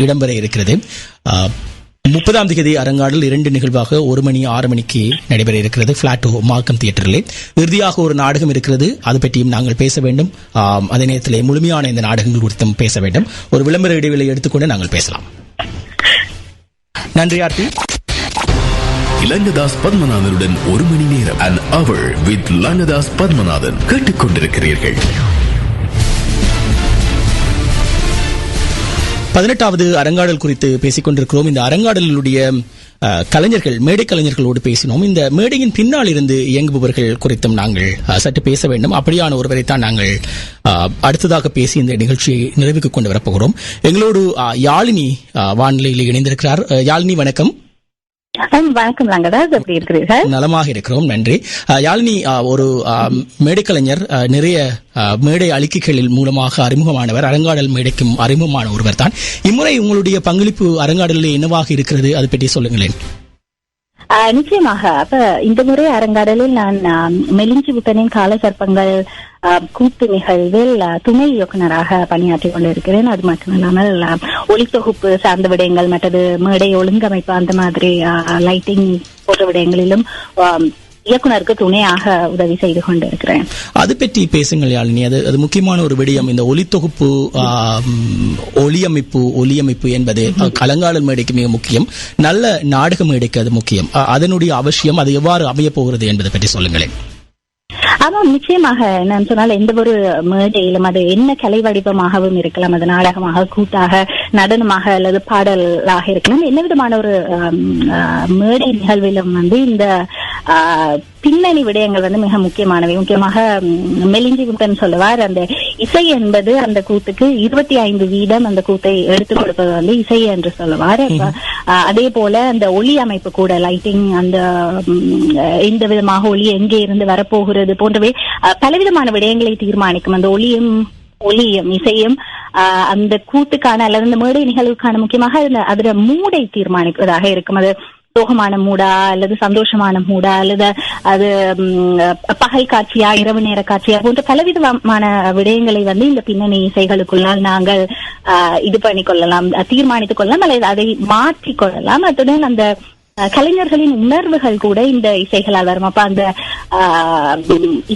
இடம்பெற இருக்கிறது. 30ஆம் தேதி அரங்காடல் 2 நிகழ்வாக 1 மணி 6 மணிக்கு நடைபெற இருக்கிறது பிளாட்டோ மார்க்கம் தியேட்டரிலே. இறுதியாக ஒரு நாடகம் இருக்கிறது, அது பற்றியும் நாங்கள் பேச வேண்டும். அதே நேரத்தில் முழுமையான இந்த நாடகங்கள் குறித்தும் பேச வேண்டும். ஒரு விளம்பர இடைவெளி எடுத்துக்கொண்டு நாங்கள் பேசலாம். நன்றி ஆர்த்தி. லங்கதாஸ் பத்மநாதனுடன் 1 மணி நேரம், an hour with லங்கதாஸ் பத்மநாதன் கேட்டுக்கொண்டிருக்கிறீர்கள். 18வது அரங்காடல் குறித்து பேசிக் கொண்டிருக்கிறோம். இந்த அரங்காடலுடைய கலைஞர்கள், மேடை கலைஞர்களோடு பேசினோம். இந்த மேடையின் பின்னால் இருந்து இயங்குபவர்கள் குறித்தும் நாங்கள் சற்று பேச வேண்டும். அப்படியான ஒருவரைத்தான் நாங்கள் அடுத்ததாக பேசி இந்த நிகழ்ச்சியை நிறைவுக்கு கொண்டு வரப்போகிறோம். எங்களோடு யாழினி வானிலையில் இணைந்திருக்கிறார். யாழினி வணக்கம். வணக்கம் லங்கதாஸ், எப்படி இருக்கிறீர்கள்? நலமாக இருக்கிறோம், நன்றி. யாழினி ஒரு மேடைக்கலைஞர், நிறைய மேடை அளிக்கைகளில் மூலமாக அறிமுகமானவர், அரங்காடல் மேடைக்கும் அறிமுகமான ஒருவர் தான். இம்முறை உங்களுடைய பங்களிப்பு அரங்காடலில் என்னவாக இருக்கிறது, அது பற்றி சொல்லுங்களேன். நிச்சயமாக. அப்ப இந்த முறை அரங்காடலில் நான் மெலிஞ்சி புத்தனின் கால சர்ப்பங்கள் கூத்து நிகழ்வில் துணை இயக்குநராக பணியாற்றிக் கொண்டிருக்கிறேன். அது மட்டுமில்லாமல் ஒளித்தொகுப்பு சார்ந்த விடயங்கள், மற்றது மேடை ஒழுங்கமைப்பு, அந்த மாதிரி லைட்டிங் போன்ற விடயங்களிலும் இயக்குனருக்கு துணையாக உதவி செய்து கொண்டிருக்கிறேன். அது பற்றி பேசுங்கள் யாழினி. அது முக்கியமான ஒரு விடயம். இந்த ஒளித்தொகுப்பு, ஒலியமைப்பு என்பது கலங்காடல் மேடைக்கு மிக முக்கியம். நல்ல நாடக மேடைக்கு அது முக்கியம். அதனுடைய அவசியம், அது எவ்வாறு அமைய போகிறது என்பதை பற்றி சொல்லுங்களேன். ஆமாம், நிச்சயமாக. நான் சொன்னால் எந்த ஒரு மேடையிலும் அது என்ன கலை வடிவமாகவும் இருக்கலாம், அது நாடகமாக, கூட்டாக, நடனமாக அல்லது பாடலாக இருக்கலாம். என்ன விதமான ஒரு மேடை நிகழ்விலும் இந்த பின்னணி விடயங்கள் மிக முக்கியமானவை. முக்கியமாக மெலிஞ்சி குட்டன் சொல்லுவார், அந்த இசை என்பது அந்த கூத்துக்கு 25% அந்த கூத்தை எடுத்துக் கொடுப்பது இசை என்று சொல்லுவார். அதே போல அந்த ஒளி அமைப்பு கூட, லைட்டிங், அந்த எந்த விதமாக ஒளி எங்கே இருந்து வரப்போகிறது போன்றவை பலவிதமான விடயங்களை தீர்மானிக்கும். அந்த ஒளியும் இசையும் அந்த கூத்துக்கான அல்லது அந்த மேடை நிகழ்வுக்கான முக்கியமாக அதுல மூடை தீர்மானிப்பதாக இருக்கும். அது சோகமான மூடா அல்லது சந்தோஷமான மூடா அல்லது அது பகல் காட்சியா, இரவு நேர காட்சியா போன்ற பலவிதமான விடயங்களை இந்த பின்னணி இசைகளுக்குள்ளால் நாங்கள் இது பண்ணிக்கொள்ளலாம், தீர்மானித்துக் கொள்ளலாம் அல்லது அதை மாற்றிக்கொள்ளலாம். அத்துடன் அந்த கலைஞர்களின் உணர்வுகள் கூட இந்த இசைகளால் வரும். அப்ப அந்த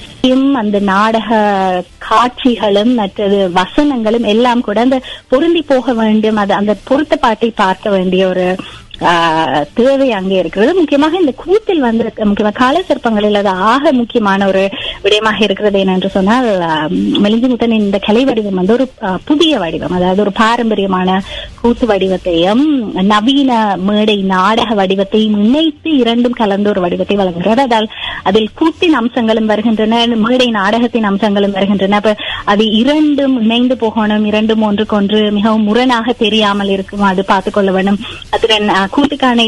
இசையும் அந்த நாடக காட்சிகளும் மற்றது வசனங்களும் எல்லாம் கூட அந்த பொருந்தி போக வேண்டும். அது அந்த பொருத்த பாட்டை பார்க்க வேண்டிய ஒரு தேவை அங்கே இருக்கிறது. முக்கியமாக இந்த கூத்தில் முக்கியமாக கால சிற்பங்களில் அது ஆக முக்கியமான ஒரு விடயமாக இருக்கிறது. என்னென்று சொன்னால், மெலிஞ்சி முத்தன் இந்த கலை வடிவம் ஒரு புதிய வடிவம், அதாவது ஒரு பாரம்பரியமான கூத்து வடிவத்தையும் நவீன மேடை நாடக வடிவத்தையும் இணைத்து இரண்டும் கலந்த ஒரு வடிவத்தை வழங்குகிறது. அதால் அதில் கூத்தின் அம்சங்களும் வருகின்றன, மேடை நாடகத்தின் அம்சங்களும் வருகின்றன. அப்ப அது இரண்டும் இணைந்து போகணும், இரண்டும் ஒன்றுக்கொன்று மிகவும் முரணாக தெரியாமல் இருக்கும், அது பார்த்துக் கொள்ள வேண்டும். அதுடன் கூத்துக்கான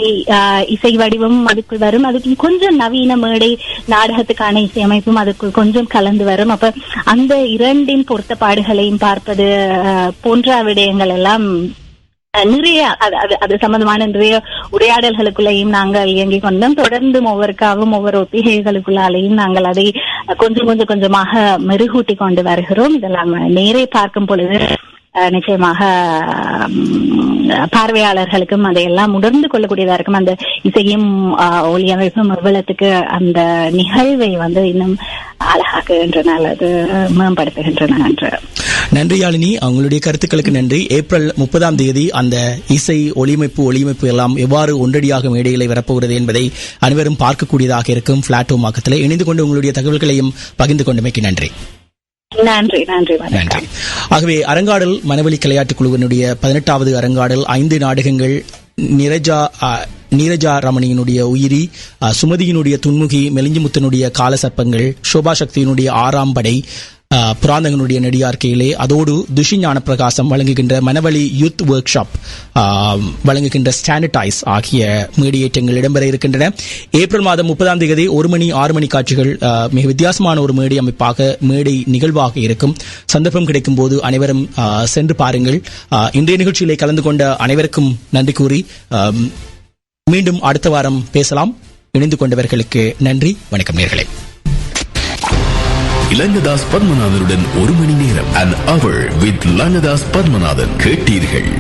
இசை வடிவம் அதுக்குள் வரும், அதுக்கு கொஞ்சம் நவீன மேடை நாடகத்துக்கான இசையமைப்பும் அதுக்குள் கொஞ்சம் கலந்து வரும். அப்ப அந்த இரண்டின் பொருத்தப்பாடுகளையும் பார்ப்பது போன்ற விடயங்கள் எல்லாம் நிறைய அது சம்பந்தமான நிறைய உரையாடல்களுக்குள்ளேயும் நாங்கள் இயங்கிக் கொண்டோம். தொடர்ந்து ஒவ்வொரு ஒத்திகைகளுக்குள்ளாலேயும் நாங்கள் அதை கொஞ்சமாக மெருகூட்டி கொண்டு வருகிறோம். இதெல்லாம் நேரே பார்க்கும் பொழுது நிச்சயமாக பார்வையாளர்களுக்கும் அதையெல்லாம் உணர்ந்து கொள்ளக்கூடியதா இருக்கும். அந்த இசையும் ஒளியமைப்பும் எவ்வளத்துக்கு அந்த நிகழ்வை இன்னும் அழகாக்குகின்றன அல்லது மேம்படுத்துகின்றன என்று. நன்றி யாழினி, அவங்களுடைய கருத்துக்களுக்கு நன்றி. ஏப்ரல் 30 அந்த இசை ஒளிமைப்பு எல்லாம் எவ்வாறு ஒன்றடியாக மேடைகளை வரப்போகிறது என்பதை அனைவரும் பார்க்கக்கூடியதாக இருக்கும். பிளாட்டோமாக்கத்தில் இணைந்து கொண்டு உங்களுடைய தகவல்களையும் பகிர்ந்து கொண்டமைக்கு நன்றி. நன்றி நன்றி நன்றி. ஆகவே அரங்காடல் மனவெளி விளையாட்டுக் குழுவினுடைய 18வது அரங்காடல் 5 நாடகங்கள், நீரஜா ரமணியினுடைய உயிரி, சுமதியினுடைய துன்முகி, மெலிஞ்சிமுத்தனுடைய காலசர்ப்பங்கள், சோபா சக்தியினுடைய 6ஆம் படை, புராந்தகனுடைய நெடியார்கையிலே, அதோடு துஷி ஞான பிரகாசம் வழங்குகின்ற மனவழி யூத் ஒர்க் ஷாப் வழங்குகின்ற ஸ்டாண்டர்டைஸ் ஆகிய மேடியேற்றங்கள் இடம்பெற இருக்கின்றன. ஏப்ரல் மாதம் 30 1 மணி 6 மணி காட்சிகள் மிக வித்தியாசமான ஒரு மேடை அமைப்பாக, மேடை நிகழ்வாக இருக்கும். சந்தர்ப்பம் கிடைக்கும் போது அனைவரும் சென்று பாருங்கள். இன்றைய நிகழ்ச்சியிலே கலந்து கொண்ட அனைவருக்கும் நன்றி கூறி மீண்டும் அடுத்த வாரம் பேசலாம். இணைந்து கொண்டவர்களுக்கு நன்றி. வணக்கம் நேர்களே. இலங்கதாஸ் பத்மநாதனுடன் 1 மணி நேரம், an hour with லங்கதாஸ் பத்மநாதன் கேட்டீர்கள்.